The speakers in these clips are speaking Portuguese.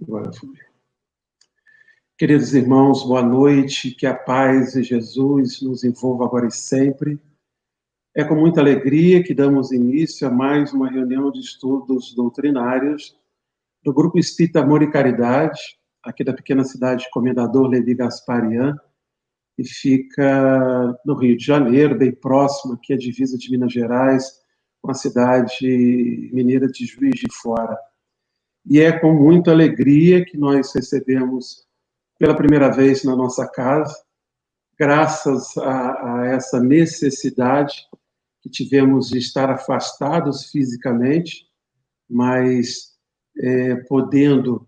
Agora foi. Queridos irmãos, boa noite, que a paz de Jesus nos envolva agora e sempre. É com muita alegria que damos início a mais uma reunião de estudos doutrinários do Grupo Espírita Amor e Caridade, aqui da pequena cidade de Comendador Levi Gasparian, que fica no Rio de Janeiro, bem próximo aqui à divisa de Minas Gerais, com a cidade mineira de Juiz de Fora. E é com muita alegria que nós recebemos pela primeira vez na nossa casa, graças a essa necessidade que tivemos de estar afastados fisicamente, mas podendo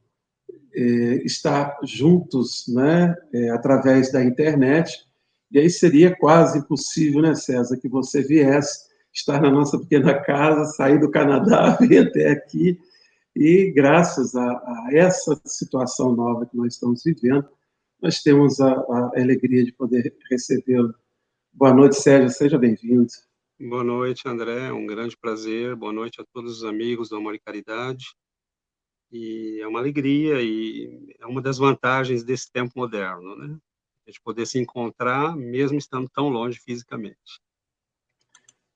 estar juntos, né, através da internet. E aí seria quase impossível, né, César, que você viesse estar na nossa pequena casa, sair do Canadá, vir até aqui. E graças a essa situação nova que nós estamos vivendo, nós temos a alegria de poder recebê-lo. Boa noite, Sérgio, seja bem-vindo. Boa noite, André, um grande prazer. Boa noite a todos os amigos do Amor e Caridade. E é uma alegria e é uma das vantagens desse tempo moderno, né? A gente poder se encontrar mesmo estando tão longe fisicamente.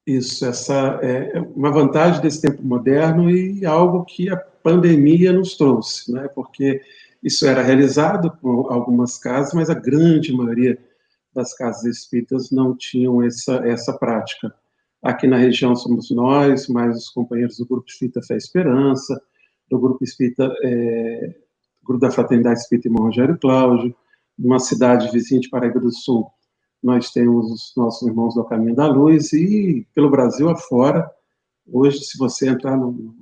Isso, essa é uma vantagem desse tempo moderno e algo que a pandemia nos trouxe, né? Porque isso era realizado com algumas casas, mas a grande maioria das casas espíritas não tinham essa prática. Aqui na região somos nós, mais os companheiros do Grupo Espírita Fé e Esperança, do Grupo Espírita, Grupo da Fraternidade Espírita Irmão Rogério Cláudio, numa cidade vizinha de Paraíba do Sul, nós temos os nossos irmãos do Caminho da Luz, e pelo Brasil afora, hoje, se você entrar no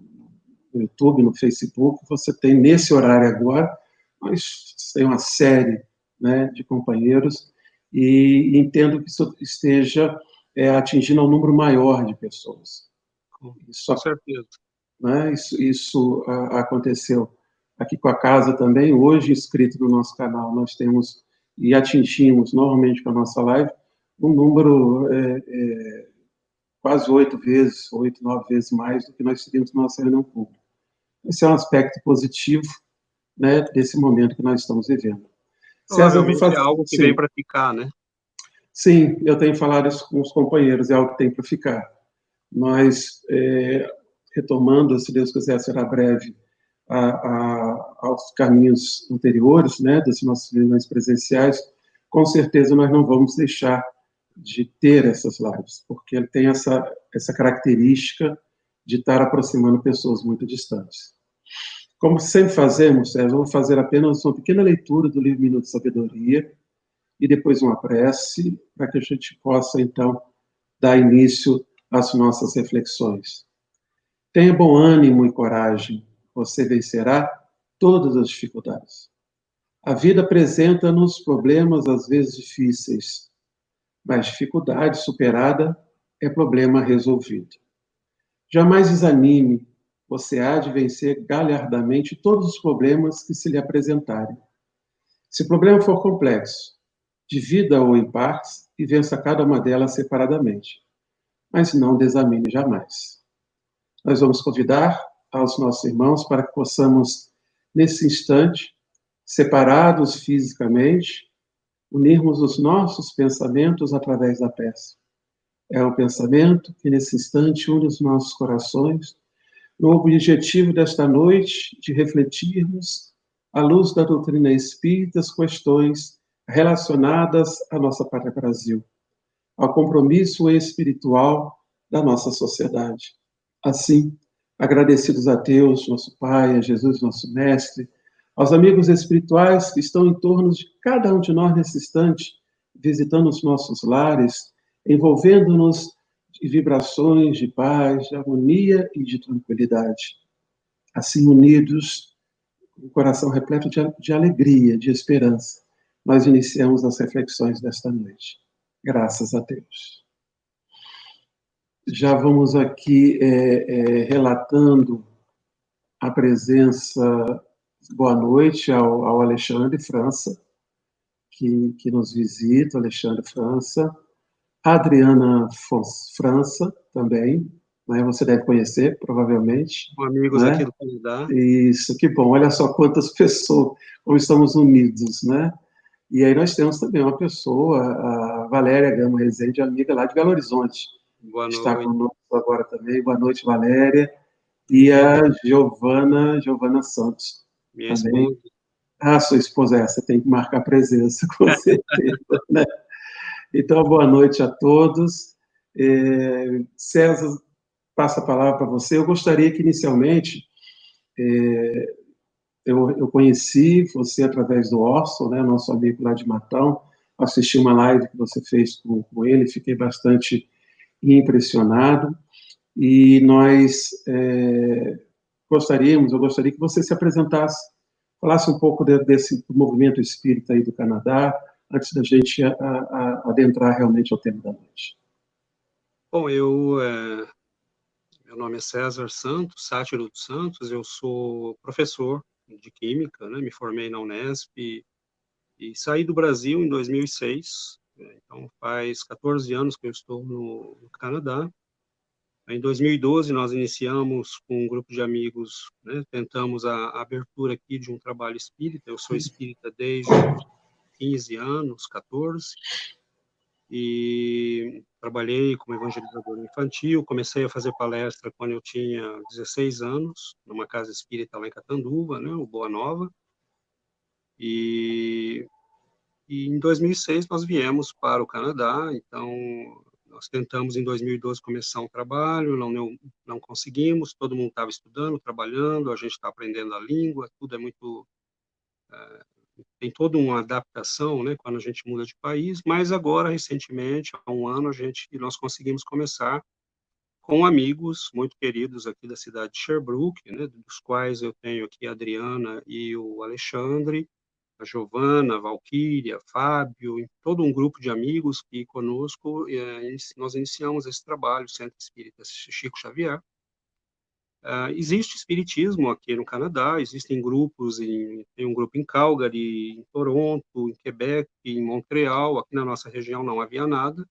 YouTube, no Facebook, você tem, nesse horário agora, nós temos uma série, né, de companheiros, e entendo que isso esteja atingindo um número maior de pessoas. Com certeza. Né, isso aconteceu aqui com a casa também. Hoje, inscrito no nosso canal, nós temos e atingimos, normalmente com a nossa live, um número quase 8, 9 vezes mais do que nós teríamos na nossa reunião pública. Esse é um aspecto positivo, né, desse momento que nós estamos vivendo. Provavelmente é algo que vem para ficar, né? Sim, eu tenho falado isso com os companheiros, é algo que tem para ficar. Nós, retomando, se Deus quiser, será breve, aos caminhos anteriores, né, das nossas reuniões presenciais, com certeza nós não vamos deixar de ter essas lives, porque ele tem essa característica de estar aproximando pessoas muito distantes. Como sempre fazemos, Sérgio, eu vou fazer apenas uma pequena leitura do livro Minuto de Sabedoria e depois uma prece, para que a gente possa, então, dar início às nossas reflexões. Tenha bom ânimo e coragem, você vencerá todas as dificuldades. A vida apresenta-nos problemas às vezes difíceis, mas dificuldade superada é problema resolvido. Jamais desanime, você há de vencer galhardamente todos os problemas que se lhe apresentarem. Se o problema for complexo, divida-o em partes e vença cada uma delas separadamente, mas não desanime jamais. Nós vamos convidar aos nossos irmãos para que possamos, nesse instante, separados fisicamente, unirmos os nossos pensamentos através da peça. É o pensamento que, nesse instante, une os nossos corações, no objetivo desta noite de refletirmos, à luz da doutrina espírita, as questões relacionadas à nossa pátria Brasil, ao compromisso espiritual da nossa sociedade. Assim, agradecidos a Deus, nosso Pai, a Jesus, nosso Mestre, aos amigos espirituais que estão em torno de cada um de nós nesse instante, visitando os nossos lares, envolvendo-nos de vibrações de paz, de harmonia e de tranquilidade. Assim, unidos, com o coração repleto de alegria, de esperança, nós iniciamos as reflexões desta noite. Graças a Deus. Já vamos aqui relatando a presença, boa noite ao Alexandre França, que nos visita, Alexandre França, a Adriana França também, né? Você deve conhecer, provavelmente, Amigos né? aqui do Canadá. Isso, que bom. Olha só quantas pessoas, como estamos unidos, né? E aí nós temos também uma pessoa, a Valéria Gama Rezende, amiga lá de Belo Horizonte, Boa está noite. conosco agora também. Boa noite, Valéria. E a Giovana Santos, Minha também. esposa. Ah, sua esposa é essa, tem que marcar presença, com certeza, né? Então, boa noite a todos. César, passa a palavra para você. Eu gostaria que, inicialmente, eu conheci você através do Orson, né, nosso amigo lá de Matão, assisti uma live que você fez com ele, fiquei bastante impressionado, e nós eu gostaria que você se apresentasse, falasse um pouco desse movimento espírita aí do Canadá, antes da gente adentrar realmente ao tema da noite. Bom, meu nome é César Santos, Sátiro dos Santos, eu sou professor de Química, né? Me formei na Unesp e saí do Brasil em 2006, né? Então faz 14 anos que eu estou no Canadá. Em 2012 nós iniciamos com um grupo de amigos, né? Tentamos a abertura aqui de um trabalho espírita, eu sou espírita desde os 15 anos, 14, e trabalhei como evangelizador infantil, comecei a fazer palestra quando eu tinha 16 anos, numa casa espírita lá em Catanduva, né, o Boa Nova, e, e em 2006 nós viemos para o Canadá, então nós tentamos em 2012 começar um trabalho, não conseguimos, todo mundo estava estudando, trabalhando, a gente está aprendendo a língua, tudo é muito tem toda uma adaptação, né, quando a gente muda de país, mas agora, recentemente, há um ano, nós conseguimos começar com amigos muito queridos aqui da cidade de Sherbrooke, né, dos quais eu tenho aqui a Adriana e o Alexandre, a Giovana, a Valquíria, Fábio, e todo um grupo de amigos que conosco, nós iniciamos esse trabalho, Centro Espírita Chico Xavier. Existe espiritismo aqui no Canadá, existem grupos, tem um grupo em Calgary, em Toronto, em Quebec, em Montreal, aqui na nossa região não havia nada,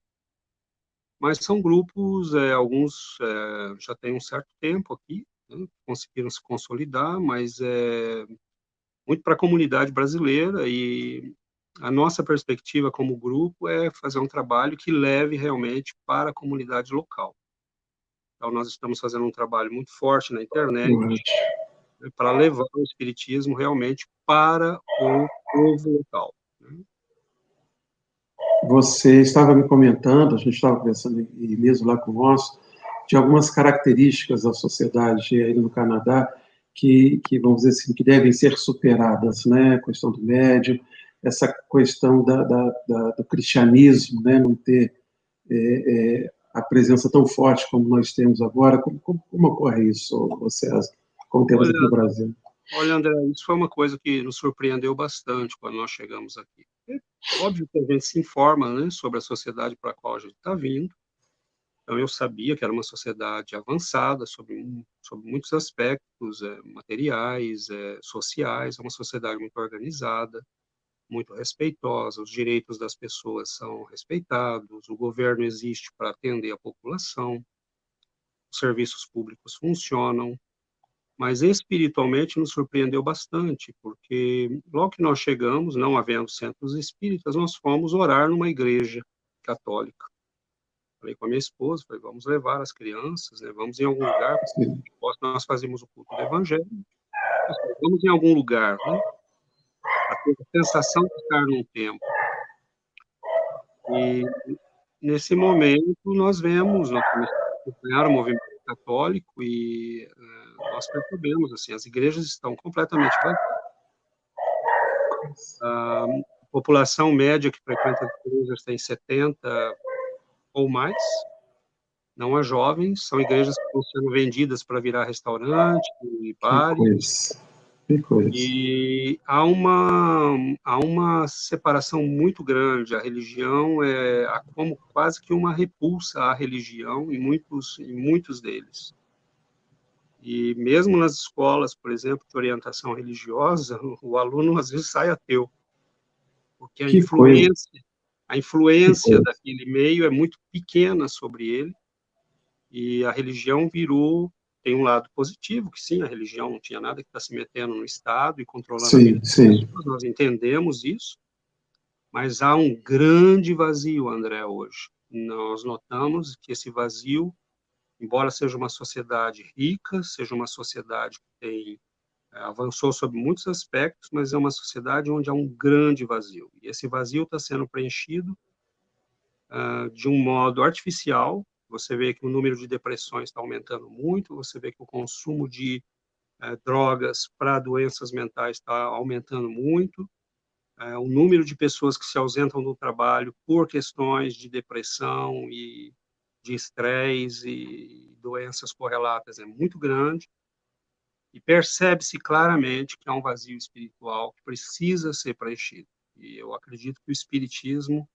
mas são grupos, alguns já têm um certo tempo aqui, né, conseguiram se consolidar, mas é muito para a comunidade brasileira e a nossa perspectiva como grupo é fazer um trabalho que leve realmente para a comunidade local. Então, nós estamos fazendo um trabalho muito forte na internet, para levar o espiritismo realmente para o povo local. Né? Você estava me comentando, a gente estava conversando e mesmo lá com nós, de algumas características da sociedade aí no Canadá que vamos dizer assim, que devem ser superadas, né? A questão do médium, essa questão do cristianismo, né? Não ter a presença tão forte como nós temos agora. Como ocorre isso, César, como temos aqui no Brasil? Olha, André, isso foi uma coisa que nos surpreendeu bastante quando nós chegamos aqui. É óbvio que a gente se informa, né, sobre a sociedade para a qual a gente está vindo. Então, eu sabia que era uma sociedade avançada sobre muitos aspectos materiais, sociais, é uma sociedade muito organizada, muito respeitosa, os direitos das pessoas são respeitados, o governo existe para atender a população, os serviços públicos funcionam, mas espiritualmente nos surpreendeu bastante, porque logo que nós chegamos, não havendo centros espíritas, nós fomos orar numa igreja católica. Falei com a minha esposa, falei, vamos levar as crianças, né? Vamos em algum lugar, nós fazemos o culto do evangelho, vamos em algum lugar, né? Para ter a sensação de estar num templo. E nesse momento nós começamos a acompanhar o movimento católico e nós percebemos assim, as igrejas estão completamente vazias. A população média que frequenta as igrejas tem 70 ou mais, não há jovens, são igrejas que estão sendo vendidas para virar restaurante e bares. Que coisa. E há uma separação muito grande. A religião há como quase que uma repulsa à religião em muitos deles. E mesmo nas escolas, por exemplo, de orientação religiosa, o aluno às vezes sai ateu, porque a influência daquele meio é muito pequena sobre ele, E a religião virou, tem um lado positivo, que sim, a religião não tinha nada que está se metendo no Estado e controlando a vida Sim, das sim. pessoas, nós entendemos isso, mas há um grande vazio, André, hoje. Nós notamos que esse vazio, embora seja uma sociedade rica, seja uma sociedade que tem, avançou sobre muitos aspectos, mas é uma sociedade onde há um grande vazio. E esse vazio está sendo preenchido de um modo artificial. Você vê que o número de depressões está aumentando muito, você vê que o consumo de drogas para doenças mentais está aumentando muito, o número de pessoas que se ausentam do trabalho por questões de depressão e de estresse e doenças correlatas é muito grande, e percebe-se claramente que há um vazio espiritual que precisa ser preenchido. E eu acredito que o espiritismo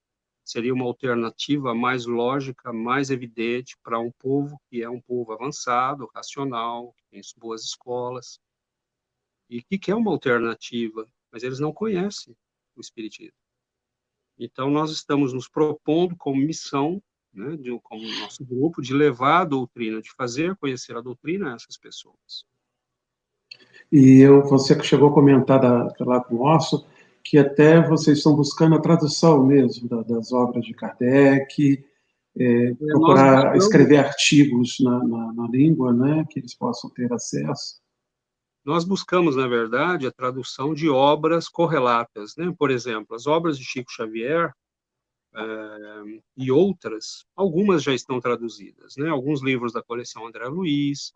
seria uma alternativa mais lógica, mais evidente para um povo que é um povo avançado, racional, que tem boas escolas, e que quer uma alternativa, mas eles não conhecem o espiritismo. Então, nós estamos nos propondo como missão, né, como nosso grupo, de levar a doutrina, de fazer conhecer a doutrina a essas pessoas. Você que chegou a comentar lá com o Orso, que até vocês estão buscando a tradução mesmo das obras de Kardec, Nós procurar buscamos escrever artigos na língua, né, que eles possam ter acesso. Nós buscamos, na verdade, a tradução de obras correlatas, né? Por exemplo, as obras de Chico Xavier e outras, algumas já estão traduzidas, né? Alguns livros da coleção André Luiz,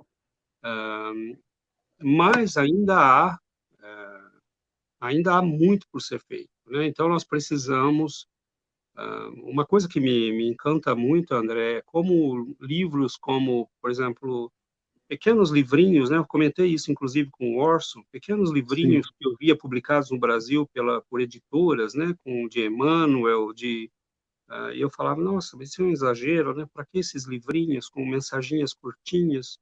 mas ainda há muito por ser feito, né? Então, nós precisamos... uma coisa que me encanta muito, André, é como livros como, por exemplo, pequenos livrinhos, né? Eu comentei isso, inclusive, com o Orson, pequenos Sim, livrinhos que eu via publicados no Brasil por editoras, né? Com de Emmanuel, e eu falava, nossa, mas isso é um exagero, né? Para que esses livrinhos com mensaginhas curtinhas?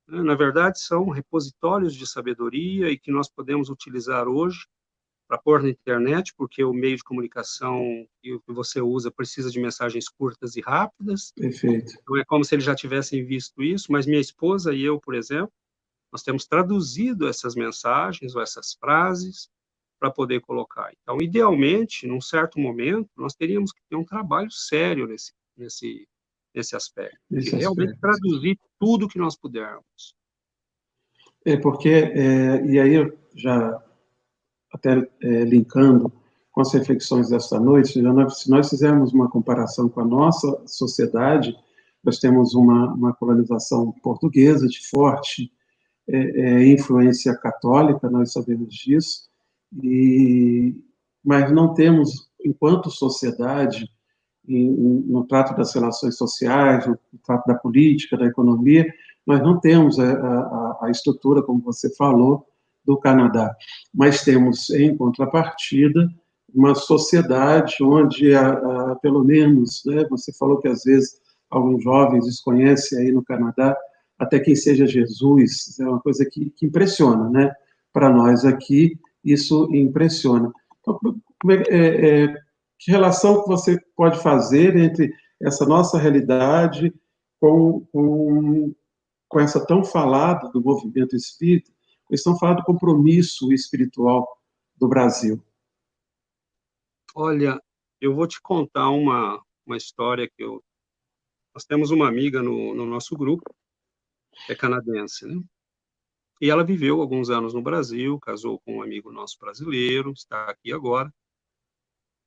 Né? Na verdade, são repositórios de sabedoria e que nós podemos utilizar hoje para pôr na internet, porque o meio de comunicação que você usa precisa de mensagens curtas e rápidas. perfeito. Não é como se eles já tivessem visto isso, mas minha esposa e eu, por exemplo, nós temos traduzido essas mensagens ou essas frases para poder colocar. Então, idealmente, num certo momento, nós teríamos que ter um trabalho sério nesse aspecto, de Nesse realmente aspecto. traduzir tudo que nós pudermos. Porque, e aí eu já até linkando com as reflexões desta noite, se nós fizermos uma comparação com a nossa sociedade, nós temos uma colonização portuguesa de forte influência católica, nós sabemos disso, mas não temos, enquanto sociedade, no trato das relações sociais, no trato da política, da economia, nós não temos a estrutura, como você falou, do Canadá. Mas temos, em contrapartida, uma sociedade onde, pelo menos, né, você falou que às vezes alguns jovens desconhecem aí no Canadá até quem seja Jesus, é uma coisa que impressiona, né? Para nós aqui, isso impressiona. Então, que relação que você pode fazer entre essa nossa realidade com essa tão falada do movimento espírita, com esse tão falado compromisso espiritual do Brasil? Olha, eu vou te contar uma história nós temos uma amiga no nosso grupo, que é canadense, né? E ela viveu alguns anos no Brasil, casou com um amigo nosso brasileiro, está aqui agora.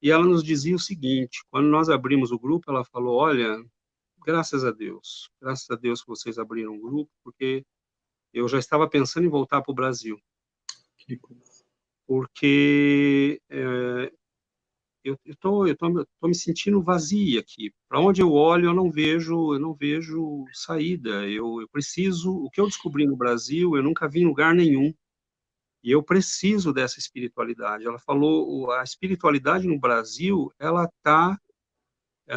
E ela nos dizia o seguinte: quando nós abrimos o grupo, ela falou: olha, graças a Deus que vocês abriram o grupo, porque eu já estava pensando em voltar para o Brasil, porque eu tô me sentindo vazia aqui. Para onde eu olho, eu não vejo saída. Eu preciso, o que eu descobri no Brasil, eu nunca vi em lugar nenhum. E eu preciso dessa espiritualidade. Ela falou, a espiritualidade no Brasil, ela está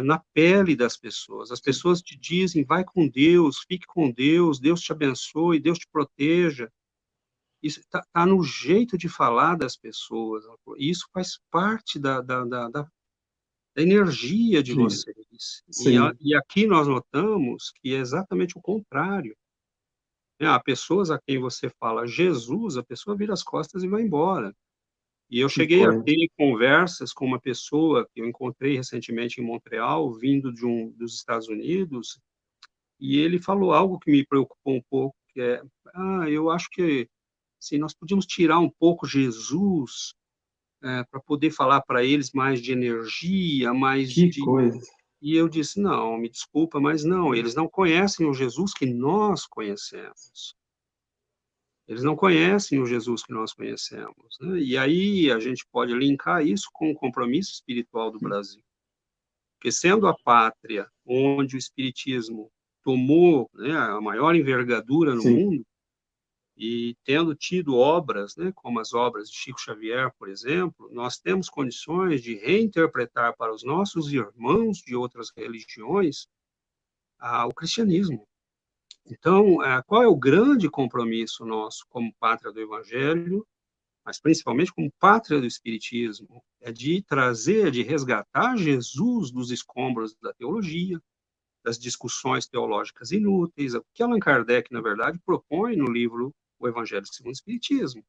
na pele das pessoas. As pessoas te dizem, vai com Deus, fique com Deus, Deus te abençoe, Deus te proteja. Isso está no jeito de falar das pessoas. Isso faz parte da energia de vocês. valores. sim, E aqui nós notamos que é exatamente o contrário, né? Há pessoas a quem você fala Jesus, a pessoa vira as costas e vai embora. E eu que cheguei a coisa. ter conversas com uma pessoa que eu encontrei recentemente em Montreal, vindo dos Estados Unidos, e ele falou algo que me preocupou um pouco, que é: eu acho que, assim, nós podíamos tirar um pouco Jesus, para poder falar para eles mais de energia, mais Que de... coisa. E eu disse: "Não, me desculpa, mas não, eles não conhecem o Jesus que nós conhecemos. Eles não conhecem o Jesus que nós conhecemos", né. E aí a gente pode linkar isso com o compromisso espiritual do Brasil, porque sendo a pátria onde o espiritismo tomou, né, a maior envergadura no Sim, mundo, e tendo tido obras, né, como as obras de Chico Xavier, por exemplo, nós temos condições de reinterpretar para os nossos irmãos de outras religiões, o cristianismo. Então, qual é o grande compromisso nosso como pátria do Evangelho, mas principalmente como pátria do Espiritismo? É de trazer, de resgatar Jesus dos escombros da teologia, das discussões teológicas inúteis, o que Allan Kardec, na verdade, propõe no livro O Evangelho segundo o Espiritismo,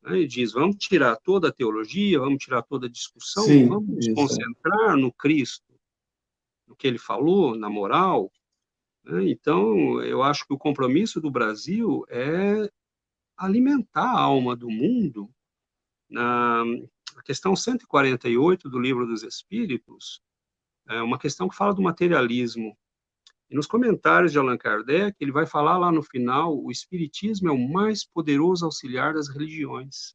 né? Ele diz: vamos tirar toda a teologia, vamos tirar toda a discussão, sim, vamos nos isso é. concentrar no Cristo, no que ele falou, na moral, né? Então, eu acho que o compromisso do Brasil é alimentar a alma do mundo. Na questão 148 do Livro dos Espíritos, é uma questão que fala do materialismo. E nos comentários de Allan Kardec, ele vai falar lá no final: o Espiritismo é o mais poderoso auxiliar das religiões.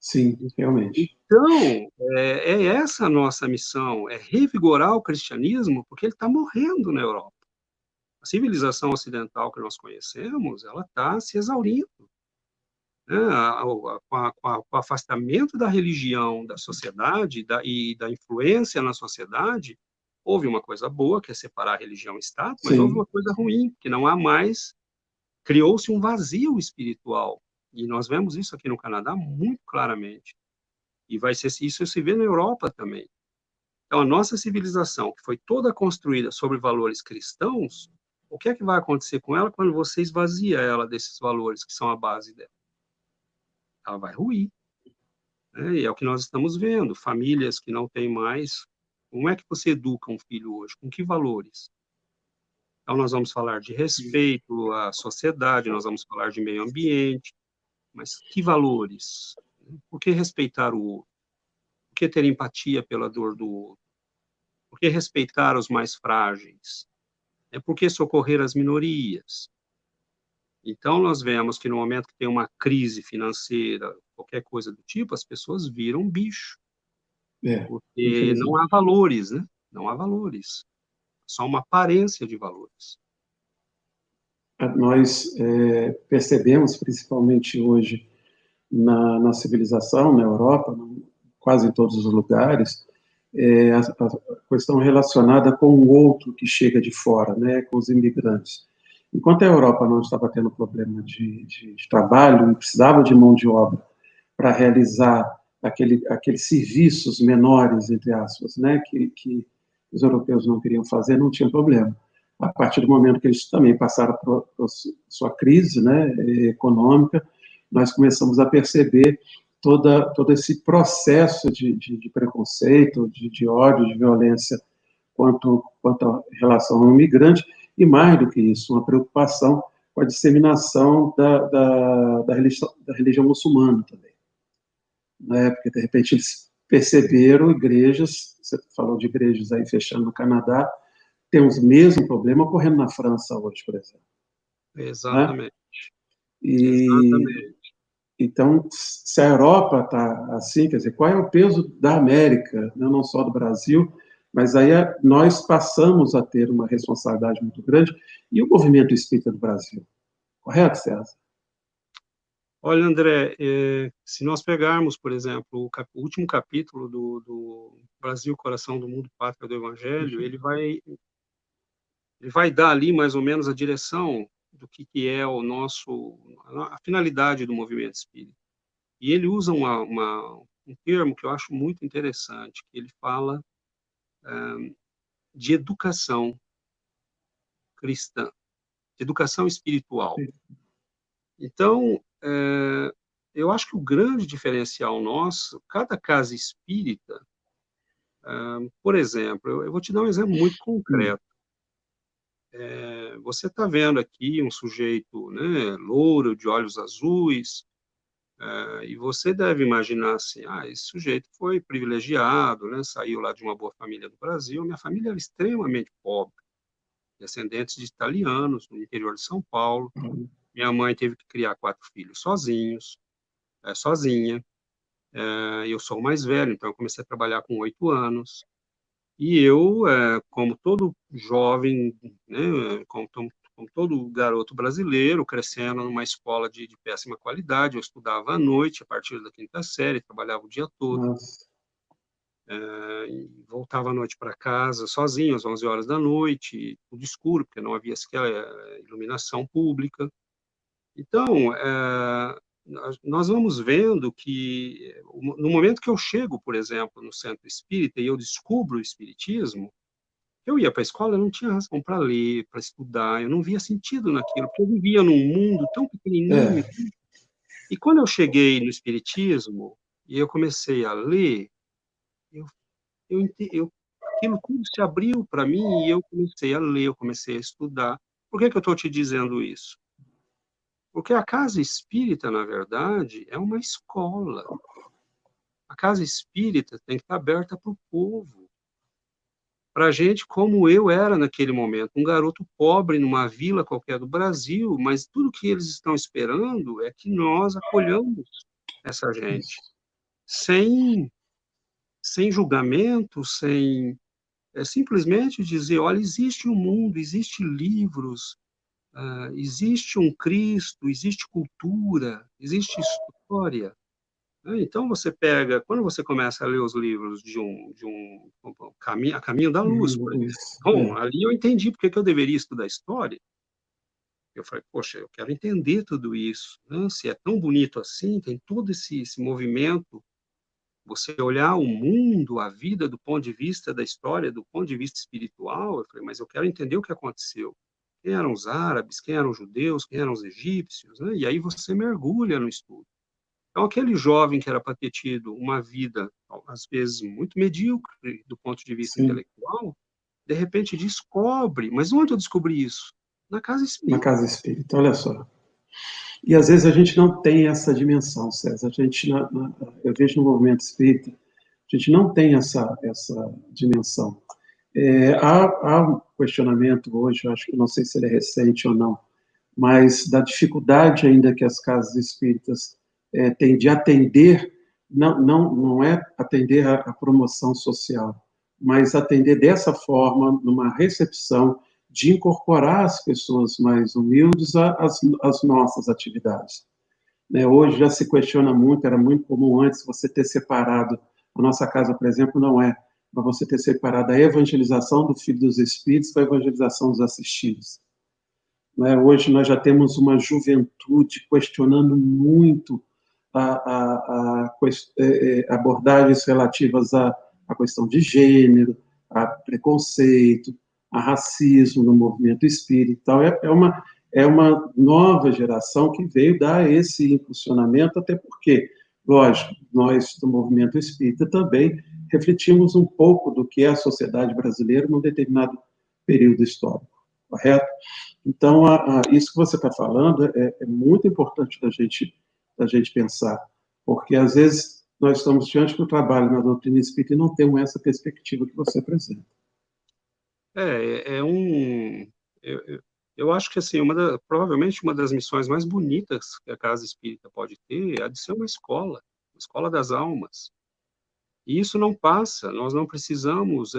Sim, realmente. Então, é essa a nossa missão, é revigorar o cristianismo, porque ele está morrendo na Europa. A civilização ocidental que nós conhecemos, ela está se exaurindo, né? Com o afastamento da religião da sociedade e da influência na sociedade, houve uma coisa boa, que é separar a religião e Estado, mas houve Sim, uma coisa ruim, que não há mais, criou-se um vazio espiritual. E nós vemos isso aqui no Canadá muito claramente. E vai ser isso, se vê na Europa também. Então, a nossa civilização, que foi toda construída sobre valores cristãos, o que é que vai acontecer com ela quando você esvazia ela desses valores que são a base dela? Ela vai ruir, né? E é o que nós estamos vendo, famílias que não têm mais. Como é que você educa um filho hoje? Com que valores? Então, nós vamos falar de respeito à sociedade, nós vamos falar de meio ambiente, mas que valores? Por que respeitar o outro? Por que ter empatia pela dor do outro? Por que respeitar os mais frágeis? Por que socorrer as minorias? Então, nós vemos que no momento que tem uma crise financeira, qualquer coisa do tipo, as pessoas viram bicho, porque não há infelizmente. valores, né? Não há valores, só uma aparência de valores. Nós percebemos, principalmente hoje, na civilização, na Europa, quase em todos os lugares, a questão relacionada com o outro que chega de fora, né, com os imigrantes. Enquanto a Europa não estava tendo problema de trabalho e precisava de mão de obra para realizar aqueles serviços menores, entre aspas, né, que os europeus não queriam fazer, não tinha problema. A partir do momento que eles também passaram por sua crise, né, econômica, nós começamos a perceber todo esse processo de preconceito, de ódio, de violência quanto à relação ao imigrante, e mais do que isso, uma preocupação com a disseminação da religião muçulmana também, né? Porque, de repente, eles perceberam igrejas, você falou de igrejas aí fechando no Canadá, temos o mesmo problema ocorrendo na França hoje, por exemplo, né? Exatamente, E exatamente. então, se a Europa está assim, quer dizer, qual é o peso da América, né? Não só do Brasil, mas aí nós passamos a ter uma responsabilidade muito grande, e o movimento espírita do Brasil, correto, César? Olha, André, se nós pegarmos, por exemplo, o último capítulo do Brasil, Coração do Mundo, Pátria do Evangelho, ele vai dar ali mais ou menos a direção do que é a finalidade do movimento espírita. E ele usa um termo que eu acho muito interessante, que ele fala de educação cristã, de educação espiritual. Então, eu acho que o grande diferencial nosso, cada casa espírita, por exemplo, eu vou te dar um exemplo muito concreto. Você está vendo aqui um sujeito, né, louro, de olhos azuis, e você deve imaginar assim, esse sujeito foi privilegiado, né, saiu lá de uma boa família do Brasil. Minha família era extremamente pobre, descendentes de italianos, no interior de São Paulo. Minha mãe teve que criar 4 filhos sozinha. Eu sou o mais velho, então eu comecei a trabalhar com 8 anos. E eu, como todo jovem, né, como todo garoto brasileiro, crescendo numa escola de péssima qualidade, eu estudava à noite, a partir da 5ª série, trabalhava o dia todo, Nossa. e voltava à noite para casa sozinho, às 11 horas da noite, tudo escuro, porque não havia sequer iluminação pública. Então, nós vamos vendo que, no momento que eu chego, por exemplo, no centro espírita e eu descubro o espiritismo, eu ia para a escola, eu não tinha razão para ler, para estudar, eu não via sentido naquilo, porque eu vivia num mundo tão pequenininho. E quando eu cheguei no espiritismo e eu comecei a ler, aquilo tudo se abriu para mim e eu comecei a ler, eu comecei a estudar. Por que eu estou te dizendo isso? Porque a casa espírita, na verdade, é uma escola. A casa espírita tem que estar aberta para o povo. Para gente, como eu era naquele momento, um garoto pobre numa vila qualquer do Brasil, mas tudo que eles estão esperando é que nós acolhamos essa gente, sem julgamento, simplesmente dizer, olha, existe um mundo, existem livros, existe um Cristo, existe cultura, existe história. Então você pega, quando você começa a ler os livros de um caminho, a Caminho da Luz, por exemplo. Bom, ali eu entendi porque que eu deveria estudar história. Eu falei, poxa, eu quero entender tudo isso, né? Se é tão bonito assim, tem todo esse movimento, você olhar o mundo, a vida do ponto de vista da história, do ponto de vista espiritual. Eu falei, mas eu quero entender o que aconteceu. Quem eram os árabes, quem eram os judeus, quem eram os egípcios, né? E aí você mergulha no estudo. Então, aquele jovem que era para ter tido uma vida, às vezes, muito medíocre do ponto de vista intelectual, de repente descobre. Mas onde eu descobri isso? Na casa Na espírita. casa espírita, olha só. E às vezes a gente não tem essa dimensão, César. Eu vejo no movimento espírita, a gente não tem essa dimensão. Há um questionamento hoje, eu acho que não sei se ele é recente ou não, mas da dificuldade ainda que as casas espíritas têm de atender, não é atender a promoção social, mas atender dessa forma, numa recepção, de incorporar as pessoas mais humildes às nossas atividades. Hoje já se questiona muito, era muito comum antes você ter separado, a nossa casa, por exemplo, não é, mas você ter separado a evangelização do Filho dos Espíritos da evangelização dos assistidos. Hoje nós já temos uma juventude questionando muito abordagens relativas à questão de gênero, a preconceito, a racismo no movimento espírita. Então, é uma nova geração que veio dar esse impulsionamento, até porque, lógico, nós do movimento espírita também refletimos um pouco do que é a sociedade brasileira num determinado período histórico, correto? Então, isso que você está falando é muito importante da gente pensar, porque às vezes nós estamos diante do trabalho na doutrina espírita e não temos essa perspectiva que você apresenta. Eu acho que assim, provavelmente uma das missões mais bonitas que a casa espírita pode ter é a de ser uma escola das almas. E isso não passa, nós não precisamos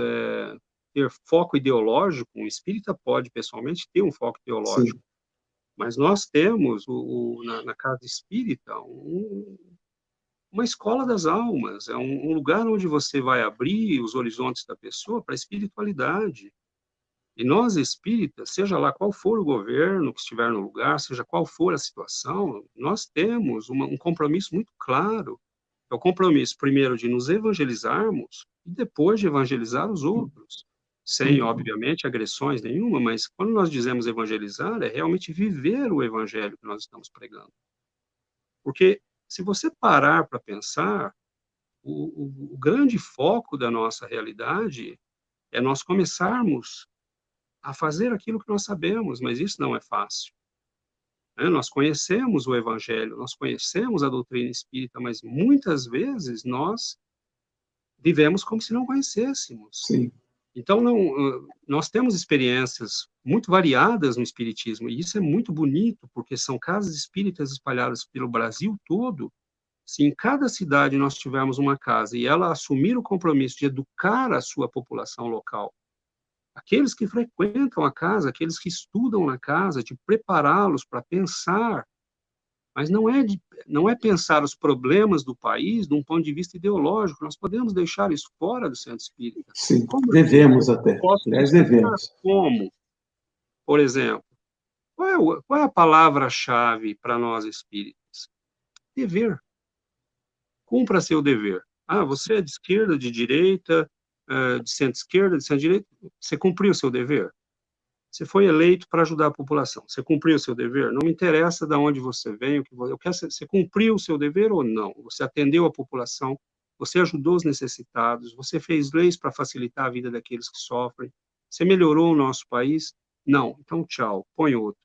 ter foco ideológico. Um espírita pode, pessoalmente, ter um foco ideológico. Sim. Mas nós temos, na casa espírita, uma escola das almas. É um lugar onde você vai abrir os horizontes da pessoa para a espiritualidade. E nós, espíritas, seja lá qual for o governo que estiver no lugar, seja qual for a situação, nós temos um compromisso muito claro. É o compromisso, primeiro, de nos evangelizarmos e depois de evangelizar os outros. sem, obviamente, agressões nenhuma, mas quando nós dizemos evangelizar, é realmente viver o evangelho que nós estamos pregando. Porque se você parar para pensar, o grande foco da nossa realidade é nós começarmos a fazer aquilo que nós sabemos, mas isso não é fácil. Né? Nós conhecemos o Evangelho, nós conhecemos a doutrina espírita, mas muitas vezes nós vivemos como se não conhecêssemos. Sim. Então, nós temos experiências muito variadas no espiritismo, e isso é muito bonito, porque são casas espíritas espalhadas pelo Brasil todo. Se em cada cidade nós tivermos uma casa e ela assumir o compromisso de educar a sua população local, aqueles que frequentam a casa, aqueles que estudam na casa, de prepará-los para pensar, mas não é pensar os problemas do país de um ponto de vista ideológico, nós podemos deixar isso fora do centro espírita. Sim, Como assim? devemos até. Posso Aliás, explicar devemos. como? Por exemplo, qual é a palavra-chave para nós espíritas? Dever. Cumpra seu dever. Ah, você é de esquerda, de direita, de centro-esquerda, de centro-direita, você cumpriu o seu dever. Você foi eleito para ajudar a população. Você cumpriu o seu dever? Não me interessa de onde você vem, eu quero você cumpriu o seu dever ou não? Você atendeu a população? Você ajudou os necessitados? Você fez leis para facilitar a vida daqueles que sofrem? Você melhorou o nosso país? Não. Então, tchau. Põe outro.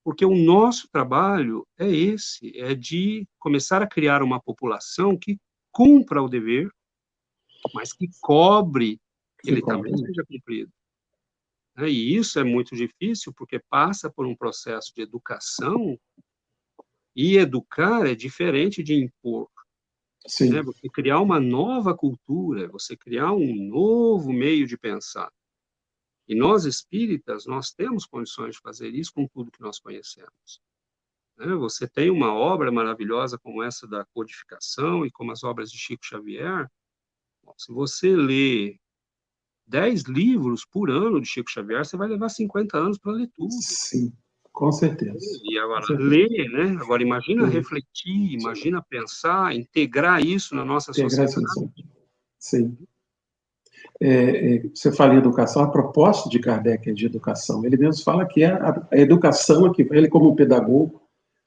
Porque o nosso trabalho é esse, é de começar a criar uma população que cumpra o dever, mas que cobre que ele também seja cumprido. E isso é muito difícil, porque passa por um processo de educação, e educar é diferente de impor. Sim. Né? Você criar uma nova cultura, você criar um novo meio de pensar. E nós, espíritas, nós temos condições de fazer isso com tudo que nós conhecemos. Você tem uma obra maravilhosa como essa da codificação e como as obras de Chico Xavier. Se você lê 10 livros por ano de Chico Xavier, você vai levar 50 anos para ler tudo. Sim, com certeza. E agora, Com certeza. ler, né? Agora, imagina refletir, imagina pensar, integrar isso na nossa sociedade. Sim. Você fala em educação, a proposta de Kardec é de educação. Ele mesmo fala que a educação, aqui, ele como pedagogo,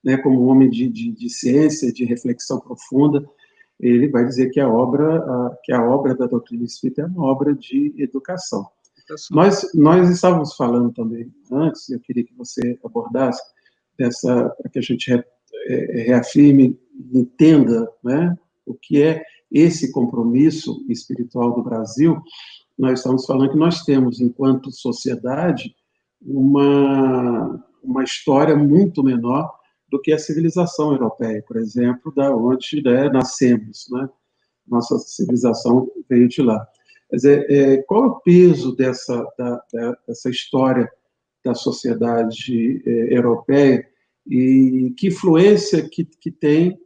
né, como um homem de ciência, de reflexão profunda, ele vai dizer que a obra da doutrina espírita é uma obra de educação. Nós estávamos falando também antes, eu queria que você abordasse, para que a gente reafirme, entenda, né, o que é esse compromisso espiritual do Brasil. Nós estamos falando que nós temos, enquanto sociedade, uma história muito menor do que a civilização europeia, por exemplo, da onde nascemos, né? Nossa civilização veio de lá. Quer dizer, qual é o peso dessa história da sociedade europeia e que influência que tem,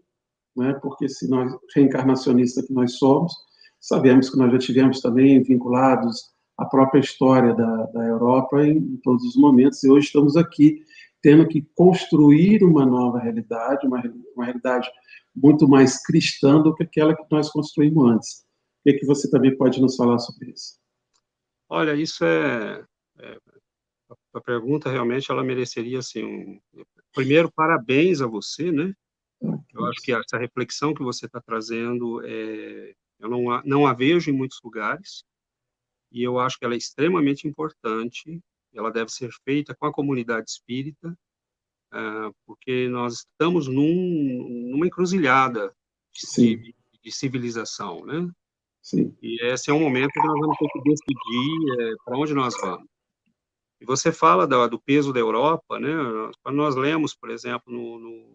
né? Porque se nós, reencarnacionistas que nós somos, sabemos que nós já tivemos também vinculados à própria história da Europa em todos os momentos, e hoje estamos aqui tendo que construir uma nova realidade, uma realidade muito mais cristã do que aquela que nós construímos antes. O que você também pode nos falar sobre isso? Olha, isso a pergunta realmente ela mereceria assim primeiro parabéns a você, né? Eu acho que essa reflexão que você está trazendo eu não a vejo em muitos lugares, e eu acho que ela é extremamente importante. Ela deve ser feita com a comunidade espírita, porque nós estamos numa encruzilhada de civilização, né? Sim. E esse é um momento que nós vamos ter que decidir para onde nós vamos. E você fala do peso da Europa, né? Quando nós lemos, por exemplo, no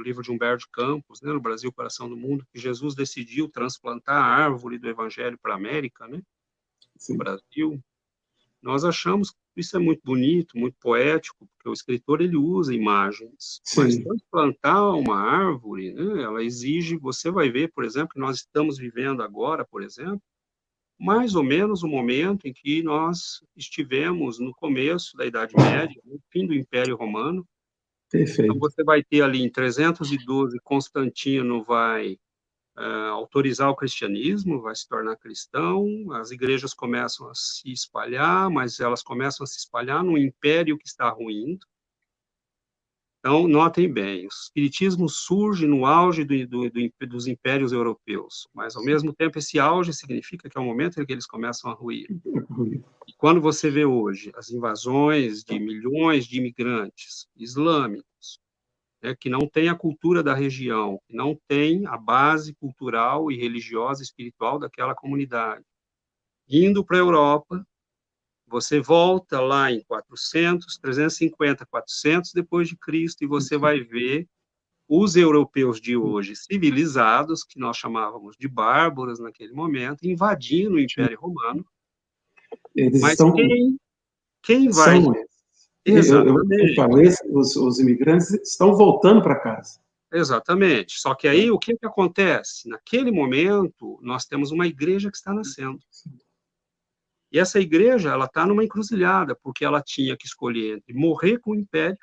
livro de Humberto Campos, né, no Brasil, Coração do Mundo, que Jesus decidiu transplantar a árvore do Evangelho para a América, né? No Brasil, nós achamos que isso é muito bonito, muito poético, porque o escritor ele usa imagens, mas transplantar uma árvore, né, ela exige, você vai ver, por exemplo, que nós estamos vivendo agora, por exemplo, mais ou menos o momento em que nós estivemos no começo da Idade Média, no fim do Império Romano. Perfeito. Então, você vai ter ali em 312, Constantino vai autorizar o cristianismo, vai se tornar cristão, as igrejas começam a se espalhar, mas elas começam a se espalhar num império que está ruindo. Então, notem bem, o espiritismo surge no auge dos impérios europeus, mas, ao mesmo tempo, esse auge significa que é o momento em que eles começam a ruir. E quando você vê hoje as invasões de milhões de imigrantes islâmicos, né, que não têm a cultura da região, que não têm a base cultural e religiosa e espiritual daquela comunidade, indo para a Europa, você volta lá em 400, 350, 400 depois de Cristo e você vai ver os europeus de hoje civilizados, que nós chamávamos de bárbaros naquele momento, invadindo o Império Romano. Eles Mas estão... quem vai... Eu falei, os imigrantes estão voltando para casa. Exatamente. Só que aí, o que acontece? Naquele momento, nós temos uma igreja que está nascendo. E essa igreja, ela está numa encruzilhada, porque ela tinha que escolher entre morrer com o império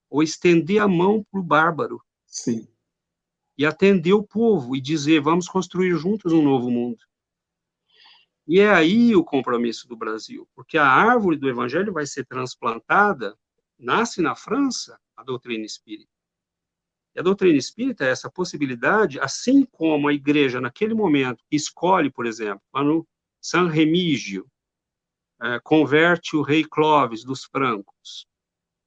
ou estender a mão para o bárbaro. Sim. E atender o povo e dizer, vamos construir juntos um novo mundo. E é aí o compromisso do Brasil, porque a árvore do evangelho vai ser transplantada, nasce na França a doutrina espírita. E a doutrina espírita é essa possibilidade, assim como a igreja, naquele momento, escolhe, por exemplo, quando San Remígio converte o rei Clovis dos francos,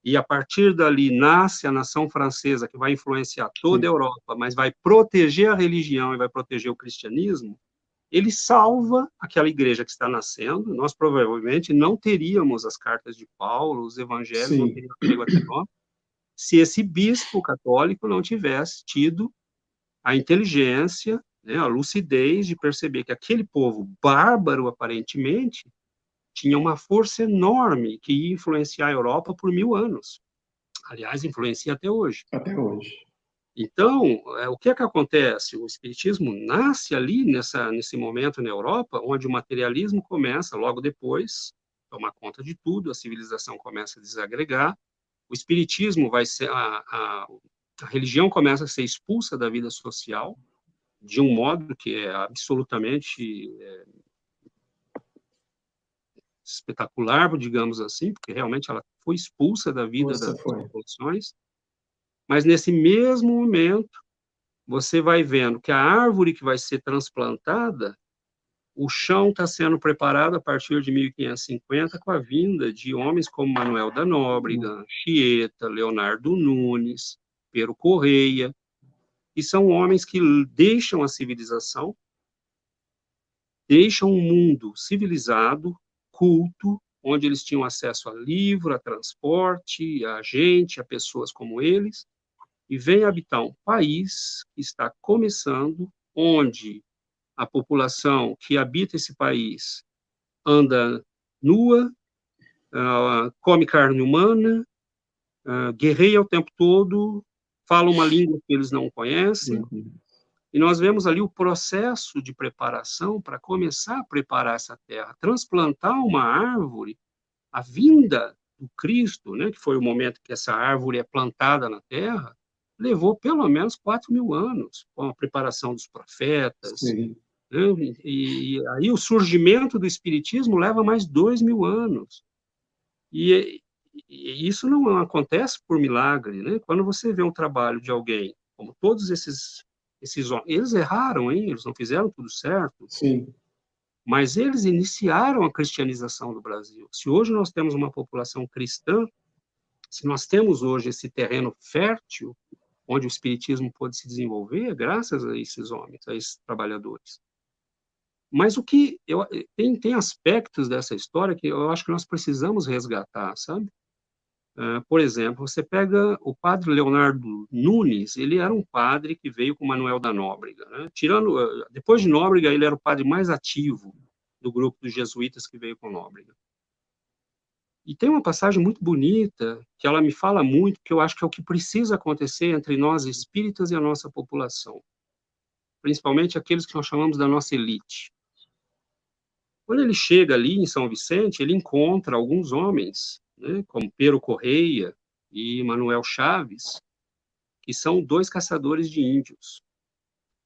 e a partir dali nasce a nação francesa, que vai influenciar toda a Europa, mas vai proteger a religião e vai proteger o cristianismo, ele salva aquela igreja que está nascendo. Nós provavelmente não teríamos as cartas de Paulo, os evangelhos, não teríamos chegado até nós, se esse bispo católico não tivesse tido a inteligência, né, a lucidez de perceber que aquele povo bárbaro, aparentemente, tinha uma força enorme que ia influenciar a Europa por 1000 anos. Aliás, influencia até hoje. Até hoje. Então, o que acontece? O espiritismo nasce ali, nesse momento na Europa, onde o materialismo começa, logo depois, tomar conta de tudo, a civilização começa a desagregar, o espiritismo vai ser... A religião começa a ser expulsa da vida social, de um modo que é absolutamente espetacular, digamos assim, porque realmente ela foi expulsa da vida das populações, mas nesse mesmo momento, você vai vendo que a árvore que vai ser transplantada, o chão está sendo preparado a partir de 1550 com a vinda de homens como Manuel da Nóbrega, Chieta, Leonardo Nunes, Pero Correia, que são homens que deixam a civilização, deixam um mundo civilizado, culto, onde eles tinham acesso a livro, a transporte, a gente, a pessoas como eles, e vêm habitar um país que está começando, onde a população que habita esse país anda nua, come carne humana, guerreia o tempo todo, fala uma língua que eles não conhecem, e nós vemos ali o processo de preparação para começar a preparar essa terra, transplantar uma árvore, a vinda do Cristo, né, que foi o momento que essa árvore é plantada na terra, levou pelo menos 4.000 anos, com a preparação dos profetas. Sim. Né, e aí o surgimento do Espiritismo leva mais 2.000 anos. E isso não acontece por milagre, né? Quando você vê um trabalho de alguém, como todos esses homens, eles erraram, hein? Eles não fizeram tudo certo. Sim. Mas eles iniciaram a cristianização do Brasil. Se hoje nós temos uma população cristã, se nós temos hoje esse terreno fértil, onde o espiritismo pode se desenvolver, graças a esses homens, a esses trabalhadores. Mas o que tem aspectos dessa história que eu acho que nós precisamos resgatar, sabe? Por exemplo, você pega o padre Leonardo Nunes, ele era um padre que veio com Manuel da Nóbrega, né? Depois de Nóbrega, ele era o padre mais ativo do grupo dos jesuítas que veio com Nóbrega. E tem uma passagem muito bonita, que ela me fala muito, que eu acho que é o que precisa acontecer entre nós espíritas e a nossa população, principalmente aqueles que nós chamamos da nossa elite. Quando ele chega ali em São Vicente, ele encontra alguns homens, né, como Pero Correia e Manuel Chaves, que são 2 caçadores de índios.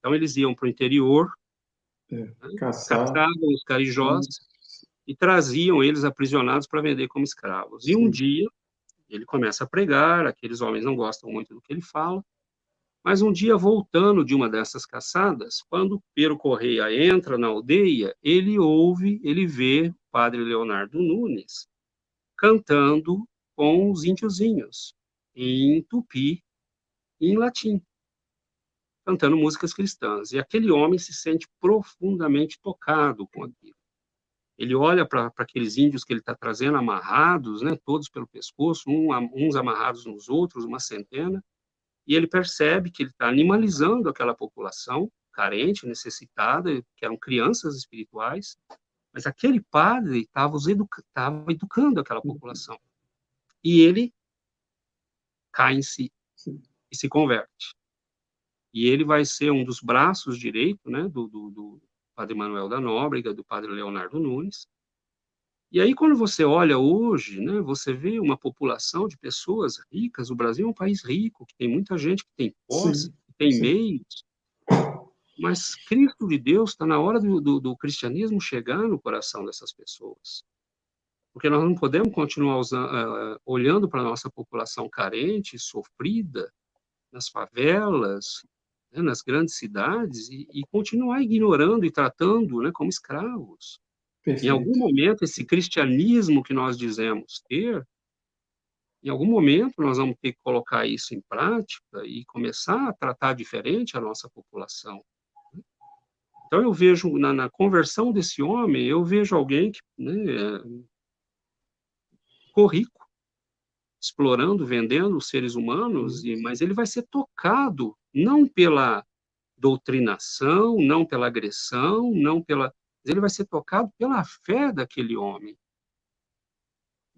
Então, eles iam para o interior, né, Caçar. caçavam os carijós e traziam eles aprisionados para vender como escravos. E um dia, ele começa a pregar, aqueles homens não gostam muito do que ele fala, mas um dia, voltando de uma dessas caçadas, quando Pero Correia entra na aldeia, ele vê o padre Leonardo Nunes cantando com os índiozinhos, em tupi e em latim, cantando músicas cristãs. E aquele homem se sente profundamente tocado com aquilo. Ele olha para aqueles índios que ele está trazendo amarrados, né, todos pelo pescoço, uns amarrados nos outros, uma centena, e ele percebe que ele está animalizando aquela população carente, necessitada, que eram crianças espirituais, mas aquele padre estava educando aquela população. E ele cai em si e se converte. E ele vai ser um dos braços direitos, né, do padre Manuel da Nóbrega, do padre Leonardo Nunes. E aí, quando você olha hoje, né, você vê uma população de pessoas ricas. O Brasil é um país rico, que tem muita gente que tem posse, que tem meios, mas Cristo de Deus está na hora do cristianismo chegar no coração dessas pessoas. Porque nós não podemos continuar olhando para a nossa população carente, sofrida, nas favelas, né, nas grandes cidades, e continuar ignorando e tratando, né, como escravos. Em algum Perfeito. momento, esse cristianismo que nós dizemos ter, em algum momento nós vamos ter que colocar isso em prática e começar a tratar diferente a nossa população. Então, eu vejo, na conversão desse homem, eu vejo alguém que, né, ficou rico, explorando, vendendo os seres humanos, mas ele vai ser tocado não pela doutrinação, não pela agressão, não pela... Ele vai ser tocado pela fé daquele homem,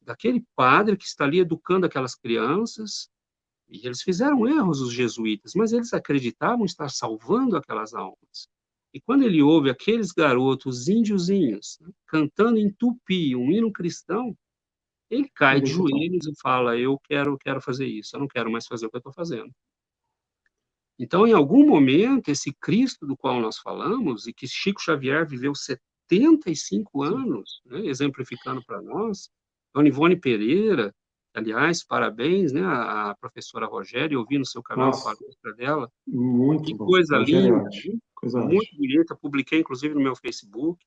daquele padre que está ali educando aquelas crianças. E eles fizeram erros, os jesuítas, mas eles acreditavam estar salvando aquelas almas. E quando ele ouve aqueles garotos índiozinhos, né, cantando em tupi, um hino cristão, ele cai de joelhos e fala: eu quero fazer isso, eu não quero mais fazer o que eu estou fazendo. Então, em algum momento, esse Cristo do qual nós falamos, e que Chico Xavier viveu 75 anos, né, exemplificando para nós, Dona Ivone Pereira, aliás, parabéns, né, a professora Rogéria, eu vi no seu canal a Nossa, palestra dela, muito que bom. coisa Rogério é linda, ótimo. Coisa muito ótima. bonita, publiquei inclusive no meu Facebook,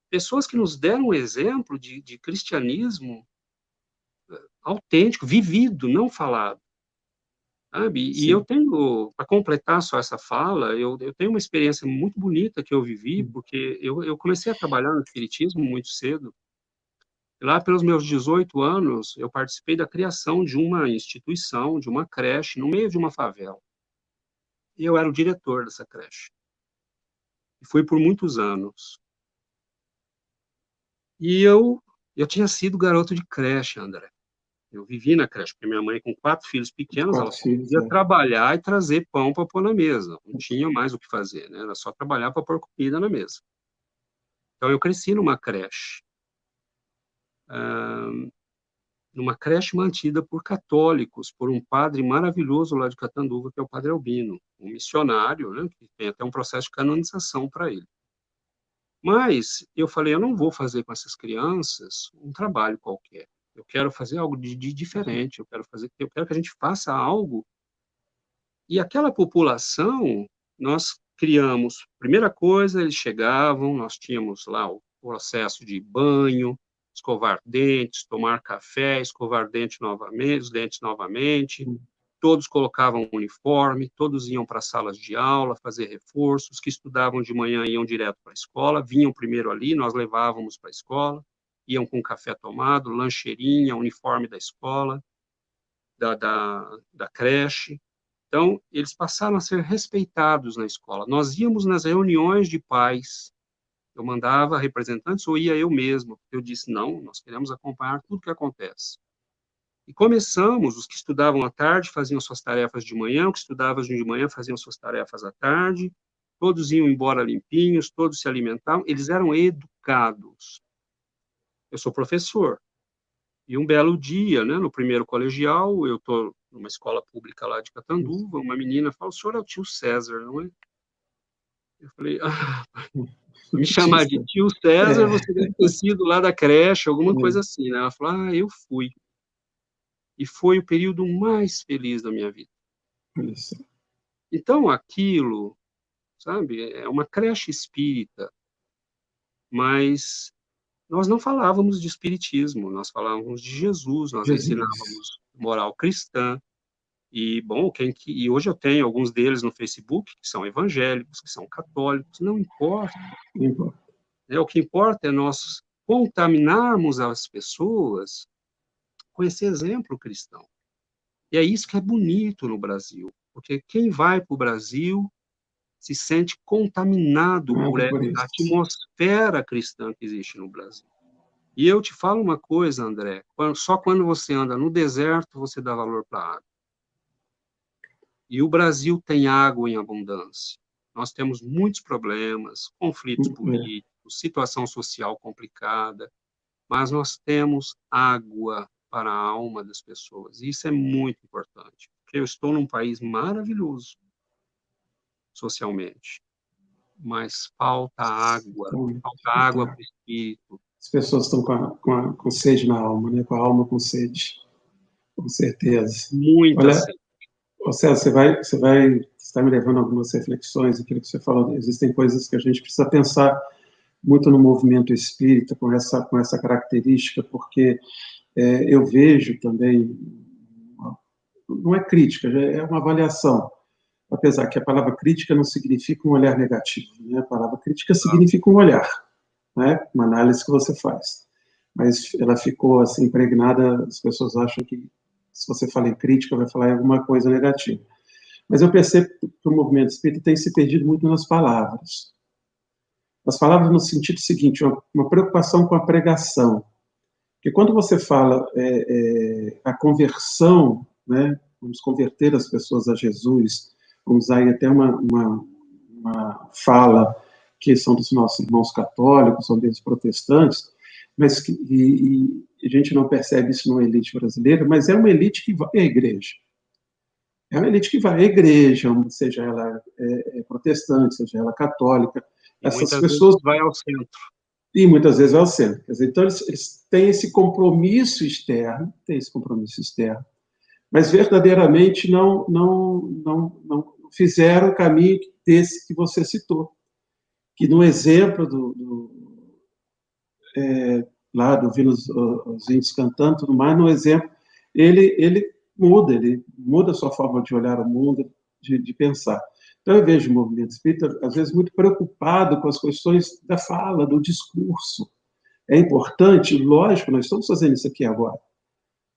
pessoas que nos deram um exemplo de cristianismo autêntico, vivido, não falado. Sabe? E eu Sim. tenho, para completar só essa fala, eu tenho uma experiência muito bonita que eu vivi, porque eu comecei a trabalhar no espiritismo muito cedo. E lá pelos meus 18 anos, eu participei da criação de uma instituição, de uma creche, no meio de uma favela. E eu era o diretor dessa creche. E fui por muitos anos. E eu tinha sido garoto de creche, André. Eu vivi na creche, porque minha mãe, com 4 filhos pequenos, ela 4 só filhos, podia trabalhar e trazer pão para pôr na mesa. Não tinha mais o que fazer, né? Era só trabalhar para pôr comida na mesa. Então, eu cresci numa creche mantida por católicos, por um padre maravilhoso lá de Catanduva, que é o Padre Albino, um missionário, né? Que tem até um processo de canonização para ele. Mas eu falei, eu não vou fazer com essas crianças um trabalho qualquer. Eu quero fazer algo de diferente. Eu quero que a gente faça algo. E aquela população, nós criamos, primeira coisa, eles chegavam, nós tínhamos lá o processo de banho, escovar dentes, tomar café, escovar os dentes novamente, todos colocavam uniforme, todos iam para as salas de aula, fazer reforços, os que estudavam de manhã iam direto para a escola, vinham primeiro ali, nós levávamos para a escola, iam com café tomado, lancheirinha, uniforme da escola, da creche. Então, eles passaram a ser respeitados na escola. Nós íamos nas reuniões de pais, eu mandava representantes ou ia eu mesmo. Eu disse, não, nós queremos acompanhar tudo que acontece. E começamos, os que estudavam à tarde faziam suas tarefas de manhã, os que estudavam de manhã faziam suas tarefas à tarde, todos iam embora limpinhos, todos se alimentavam, eles eram educados. Eu sou professor, e um belo dia, né, no primeiro colegial, eu estou numa escola pública lá de Catanduva, uma menina fala, o senhor é o tio César, não é? Eu falei, me chamar de tio César, você deve ter sido lá da creche, alguma coisa assim, né? Ela falou, eu fui. E foi o período mais feliz da minha vida. Isso. Então, aquilo, sabe, é uma creche espírita, mas nós não falávamos de espiritismo, nós falávamos de Jesus, nós Jesus. ensinávamos moral cristã, e, bom, e hoje eu tenho alguns deles no Facebook, que são evangélicos, que são católicos, não importa. Não importa. O que importa é nós contaminarmos as pessoas com esse exemplo cristão. E é isso que é bonito no Brasil, porque quem vai para o Brasil se sente contaminado por essa Por isso. atmosfera cristã que existe no Brasil. E eu te falo uma coisa, André, só quando você anda no deserto você dá valor para a água. E o Brasil tem água em abundância. Nós temos muitos problemas, conflitos políticos, situação social complicada, mas nós temos água para a alma das pessoas. E isso é muito importante, porque eu estou num país maravilhoso socialmente, mas falta água para o espírito. As pessoas estão com sede na alma, né? Com a alma com sede, com certeza. Muita sede. César, você está me levando a algumas reflexões, aquilo que você falou, existem coisas que a gente precisa pensar muito no movimento espírita, com essa característica, porque eu vejo também, não é crítica, é uma avaliação, apesar que a palavra crítica não significa um olhar negativo, né? A palavra crítica significa um olhar, né? Uma análise que você faz, mas ela ficou assim impregnada, as pessoas acham que se você fala em crítica, vai falar em alguma coisa negativa. Mas eu percebo que o movimento espírita tem se perdido muito nas palavras. As palavras no sentido seguinte, uma preocupação com a pregação. Porque quando você fala a conversão, né, vamos converter as pessoas a Jesus, vamos usar aí até uma fala que são dos nossos irmãos católicos, são deles protestantes, mas e a gente não percebe isso numa elite brasileira, mas é uma elite que vai à igreja. É uma elite que vai à igreja, seja ela protestante, seja ela católica. E essas muitas pessoas vezes vai ao centro. E muitas vezes vai ao centro. Quer dizer, então, eles têm esse compromisso externo, mas verdadeiramente não fizeram o caminho desse que você citou. Que no exemplo lá do ouvindo os índios cantando, tudo mais, no exemplo, ele muda a sua forma de olhar o mundo, de pensar. Então, eu vejo o movimento espírita, às vezes, muito preocupado com as questões da fala, do discurso. É importante, lógico, nós estamos fazendo isso aqui agora,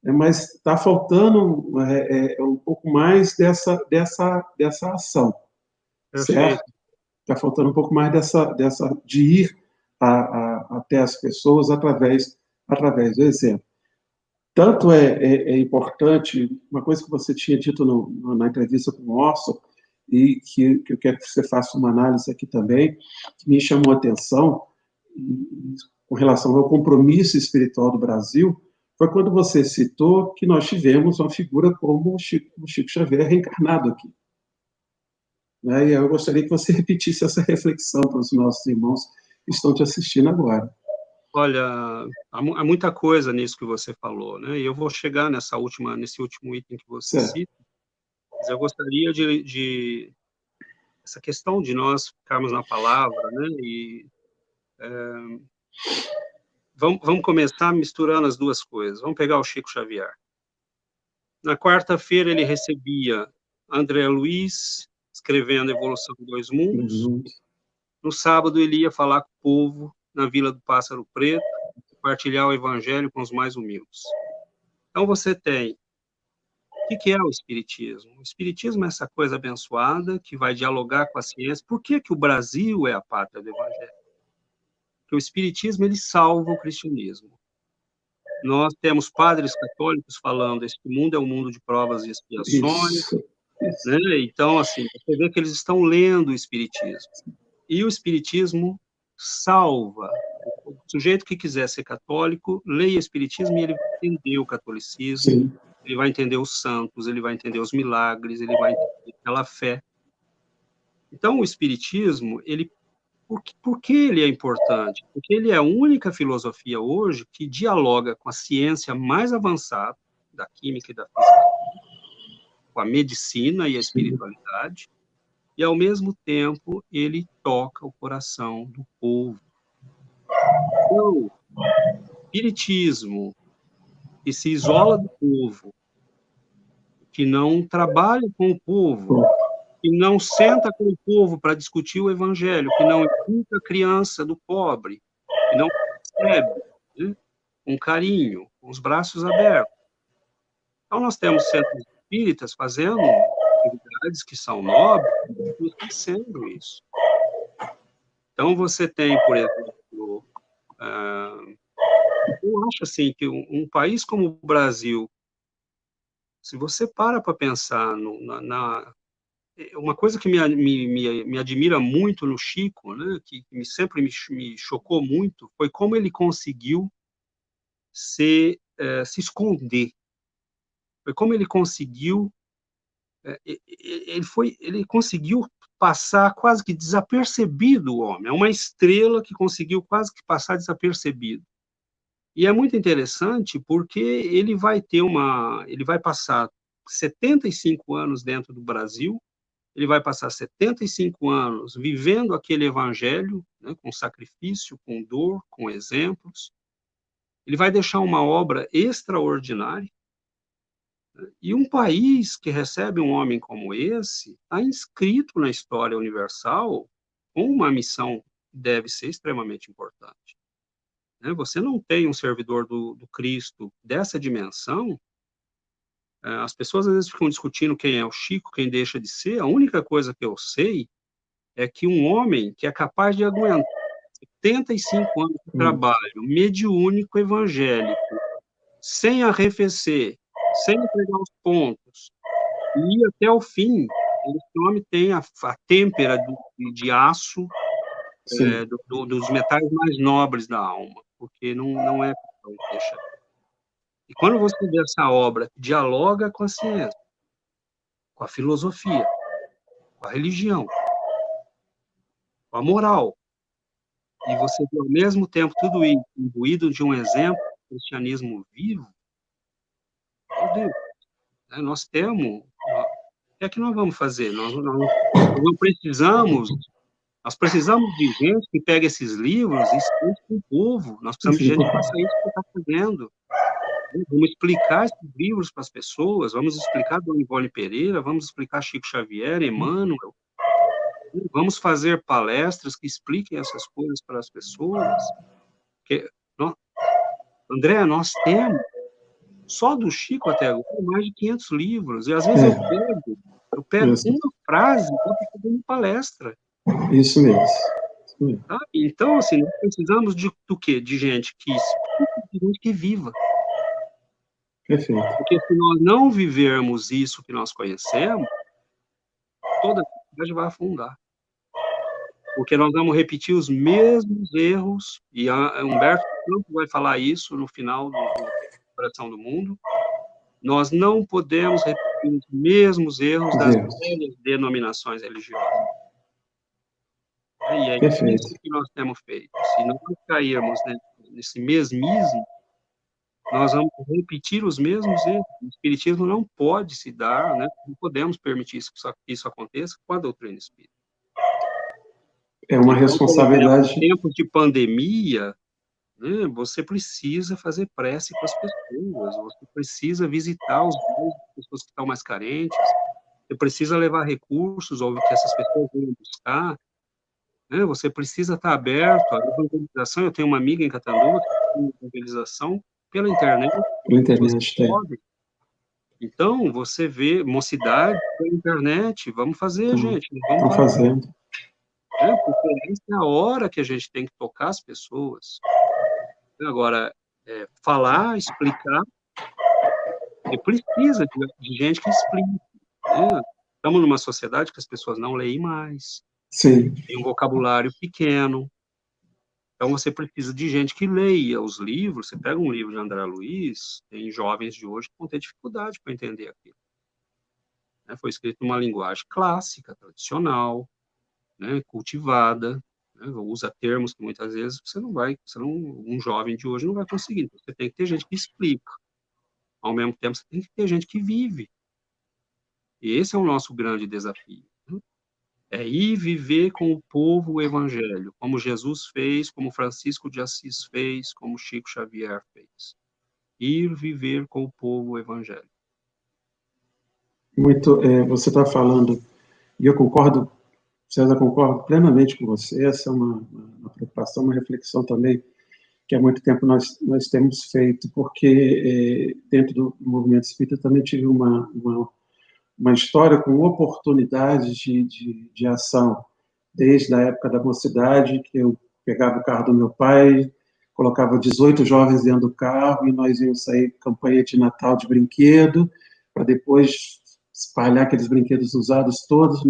mas está faltando um pouco mais dessa ação, Perfeito. certo? Está faltando um pouco mais de ir até as pessoas através do exemplo. Tanto é importante, uma coisa que você tinha dito na entrevista com o Orson, e que eu quero que você faça uma análise aqui também, que me chamou a atenção, com relação ao compromisso espiritual do Brasil, foi quando você citou que nós tivemos uma figura como o Chico Xavier reencarnado aqui. E eu gostaria que você repetisse essa reflexão para os nossos irmãos que estão te assistindo agora. Olha, há muita coisa nisso que você falou, né? E eu vou chegar nesse último item que você cita, mas eu gostaria de essa questão de nós ficarmos na palavra, né? E vamos começar misturando as duas coisas. Vamos pegar o Chico Xavier. Na quarta-feira ele recebia André Luiz escrevendo Evolução de Dois Mundos. No sábado ele ia falar com o povo na Vila do Pássaro Preto, compartilhar o evangelho com os mais humildes. Então você tem o que é o Espiritismo? O Espiritismo é essa coisa abençoada que vai dialogar com a ciência. Por que o Brasil é a pátria do evangelho? Porque o Espiritismo ele salva o cristianismo. Nós temos padres católicos falando este mundo é um mundo de provas e expiações. Isso. Né? Então, assim, você vê que eles estão lendo o Espiritismo. E o Espiritismo salva. O sujeito que quiser ser católico, leia o Espiritismo e ele vai entender o catolicismo, Sim. Ele vai entender os santos, ele vai entender os milagres, ele vai entender aquela fé. Então, o Espiritismo, por que ele é importante? Porque ele é a única filosofia hoje que dialoga com a ciência mais avançada, da química e da física, com a medicina e a espiritualidade, e, ao mesmo tempo, ele toca o coração do povo. Então, o Espiritismo, que se isola do povo, que não trabalha com o povo, que não senta com o povo para discutir o evangelho, que não educa a criança do pobre, que não recebe, né, um carinho, com os braços abertos. Então, nós temos centros espíritas fazendo atividades que são nobres, e esquecendo isso. Então, você tem, por exemplo, eu acho assim, que um país como o Brasil, se você para pensar uma coisa que me admira muito no Chico, né, que sempre me chocou muito, foi como ele conseguiu se esconder. Foi como ele conseguiu, ele conseguiu passar quase que desapercebido, o homem. É uma estrela que conseguiu quase que passar desapercebido. E é muito interessante porque ele vai passar 75 anos dentro do Brasil, ele vai passar 75 anos vivendo aquele evangelho, né, com sacrifício, com dor, com exemplos. Ele vai deixar uma obra extraordinária. E um país que recebe um homem como esse está inscrito na história universal com uma missão que deve ser extremamente importante. Você não tem um servidor do Cristo dessa dimensão. As pessoas às vezes ficam discutindo quem é o Chico, quem deixa de ser. A única coisa que eu sei é que um homem que é capaz de aguentar 75 anos de trabalho mediúnico evangélico, sem arrefecer, sem entregar os pontos, e ir até o fim, esse homem tem a têmpera de aço, dos metais mais nobres da alma, porque não é questão de deixar. E quando você vê essa obra que dialoga com a ciência, com a filosofia, com a religião, com a moral, e você vê ao mesmo tempo tudo isso imbuído de um exemplo do cristianismo vivo, meu Deus, né, nós temos, o que é que nós vamos fazer? Não precisamos, nós precisamos de gente que pegue esses livros e explique para o povo, nós precisamos de gente que faça isso que está fazendo. Vamos explicar esses livros para as pessoas, vamos explicar Dona Ivone Pereira, vamos explicar Chico Xavier, Emmanuel, vamos fazer palestras que expliquem essas coisas para as pessoas. Porque, André, nós temos, só do Chico até agora, mais de 500 livros, e às vezes eu pego uma frase e vou fazer uma palestra. Isso mesmo. Tá? Então, assim, nós precisamos do quê? De gente que explique, de gente que viva. Perfeito. Porque se nós não vivermos isso que nós conhecemos, toda a sociedade vai afundar. Porque nós vamos repetir os mesmos erros, e a Humberto Campos vai falar isso no final do Coração do Mundo. Nós não podemos repetir os mesmos erros das velhas denominações religiosas. E é isso que nós temos feito. Se nós cairmos nesse mesmismo, nós vamos repetir os mesmos erros. O Espiritismo não pode se dar, né? Não podemos permitir que isso aconteça com a doutrina espírita. É uma responsabilidade. Então, em tempos de pandemia, né, você precisa fazer prece com as pessoas, você precisa visitar as pessoas que estão mais carentes, você precisa levar recursos ao que essas pessoas vão buscar, né, você precisa estar aberto à evangelização. Eu tenho uma amiga em Catanduva que faz evangelização pela internet. Então, você vê mocidade pela internet. Vamos fazer, gente. Vamos fazendo. Porque essa é a hora que a gente tem que tocar as pessoas. Agora, falar, explicar, e precisa de gente que explique. Né? Estamos numa sociedade que as pessoas não leem mais. Sim. Tem um vocabulário pequeno. Então, você precisa de gente que leia os livros. Você pega um livro de André Luiz, tem jovens de hoje que vão ter dificuldade para entender aquilo. Foi escrito numa linguagem clássica, tradicional. né, cultivada, né, usa termos que muitas vezes um jovem de hoje não vai conseguir. Então, você tem que ter gente que explica. Ao mesmo tempo, você tem que ter gente que vive. E esse é o nosso grande desafio, né? É ir viver com o povo o evangelho, como Jesus fez, como Francisco de Assis fez, como Chico Xavier fez. Ir viver com o povo o evangelho. Você está falando, e eu concordo, César, concordo plenamente com você. Essa é uma preocupação, uma reflexão também que há muito tempo nós temos feito, porque dentro do movimento espírita eu também tive uma história com oportunidades de ação, desde a época da mocidade, que eu pegava o carro do meu pai, colocava 18 jovens dentro do carro e nós íamos sair campanha de Natal de brinquedo, para depois espalhar aqueles brinquedos usados todos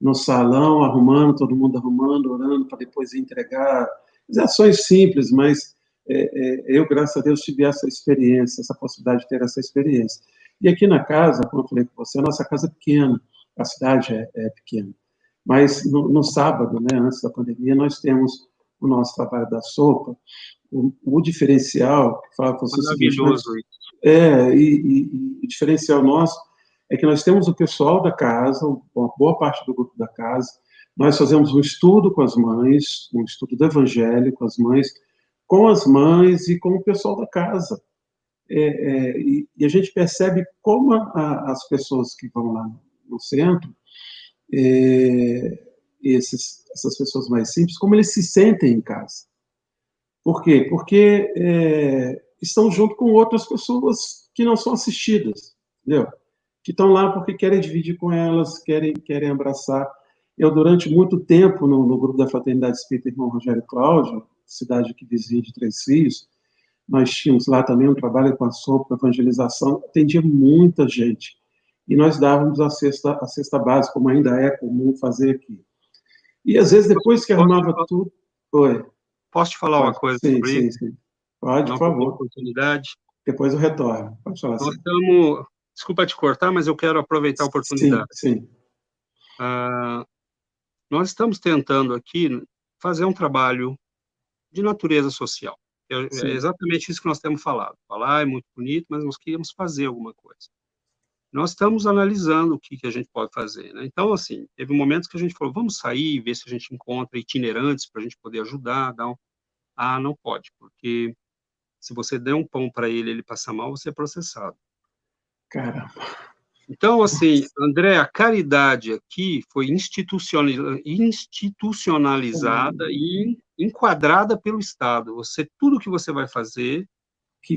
no salão, arrumando, todo mundo arrumando, orando, para depois entregar. Ações simples, mas eu, graças a Deus, tive essa experiência, essa possibilidade de ter essa experiência. E aqui na casa, como eu falei com você, a nossa casa é pequena, a cidade é pequena. Mas no sábado, né, antes da pandemia, nós temos o nosso trabalho da sopa. O diferencial, que fala com você o seguinte, Maravilhoso isso. e o diferencial nosso é que nós temos o pessoal da casa, uma boa parte do grupo da casa, nós fazemos um estudo com as mães, um estudo do evangelho com as mães e com o pessoal da casa. E a gente percebe como as pessoas que vão lá no centro, essas pessoas mais simples, como eles se sentem em casa. Por quê? Porque estão junto com outras pessoas que não são assistidas, entendeu? Que estão lá porque querem dividir com elas, querem abraçar. Eu, durante muito tempo, no grupo da Fraternidade Espírita Irmão Rogério Cláudio, cidade aqui vizinha de Três Rios, nós tínhamos lá também um trabalho com a sopa, evangelização, atendia muita gente. E nós dávamos a cesta básica, como ainda é comum fazer aqui. E, às vezes, depois que arrumava tudo... Oi. Posso te falar uma coisa sobre isso? Sim. Pode, por favor. Oportunidade. Depois eu retorno. Pode falar assim. Desculpa te cortar, mas eu quero aproveitar a oportunidade. Sim. Nós estamos tentando aqui fazer um trabalho de natureza social. É exatamente isso que nós temos falado. Falar é muito bonito, mas nós queríamos fazer alguma coisa. Nós estamos analisando o que a gente pode fazer, né? Então, assim, teve momentos que a gente falou, vamos sair, ver se a gente encontra itinerantes para a gente poder ajudar. Não pode, porque se você der um pão para ele passar mal, você é processado. Caramba. Então, assim, André, a caridade aqui foi institucionalizada e enquadrada pelo Estado. Tudo que você vai fazer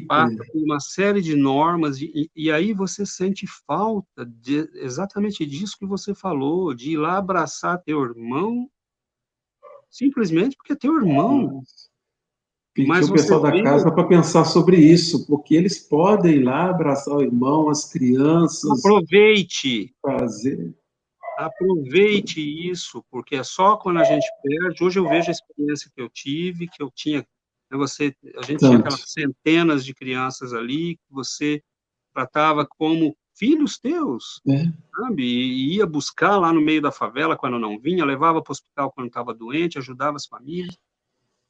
passa por uma série de normas e aí você sente falta exatamente disso que você falou, de ir lá abraçar teu irmão, simplesmente porque é teu irmão. Pedir o pessoal da casa para pensar sobre isso, porque eles podem ir lá abraçar o irmão, as crianças. Aproveite isso, porque é só quando a gente perde. Hoje eu vejo a experiência que eu tive, que eu tinha. A gente tinha aquelas centenas de crianças ali que você tratava como filhos teus, sabe? E ia buscar lá no meio da favela quando não vinha, levava para o hospital quando estava doente, ajudava as famílias.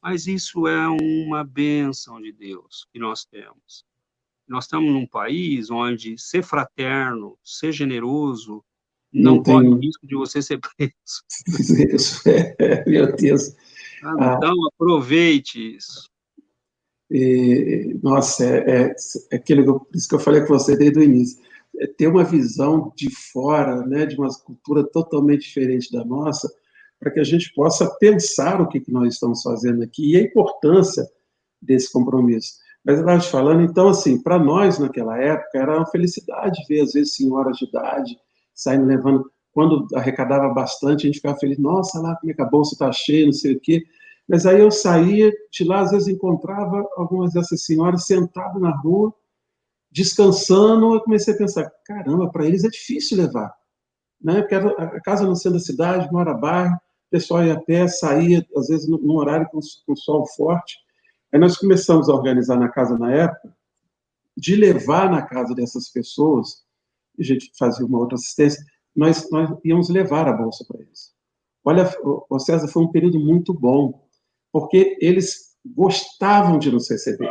Mas isso é uma bênção de Deus que nós temos. Nós estamos num país onde ser fraterno, ser generoso, não corre o risco de você ser preso. Isso, meu Deus. Então, aproveite isso. Nossa, por isso que eu falei com você desde o início. Ter uma visão de fora, né, de uma cultura totalmente diferente da nossa, para que a gente possa pensar o que nós estamos fazendo aqui e a importância desse compromisso. Mas eu estava te falando, então, assim, para nós, naquela época, era uma felicidade ver, às vezes, senhoras de idade saindo levando. Quando arrecadava bastante, a gente ficava feliz. Nossa, lá como é que a bolsa está cheia, não sei o quê. Mas aí eu saía de lá, às vezes encontrava algumas dessas senhoras sentadas na rua, descansando. Eu comecei a pensar, caramba, para eles é difícil levar. Né? Porque a casa no centro da cidade, mora bairro, o pessoal ia a pé, saía, às vezes, num horário com sol forte. Aí nós começamos a organizar na casa na época, de levar na casa dessas pessoas, a gente fazia uma outra assistência, nós íamos levar a bolsa para eles. Olha, o César, foi um período muito bom, porque eles gostavam de nos receber.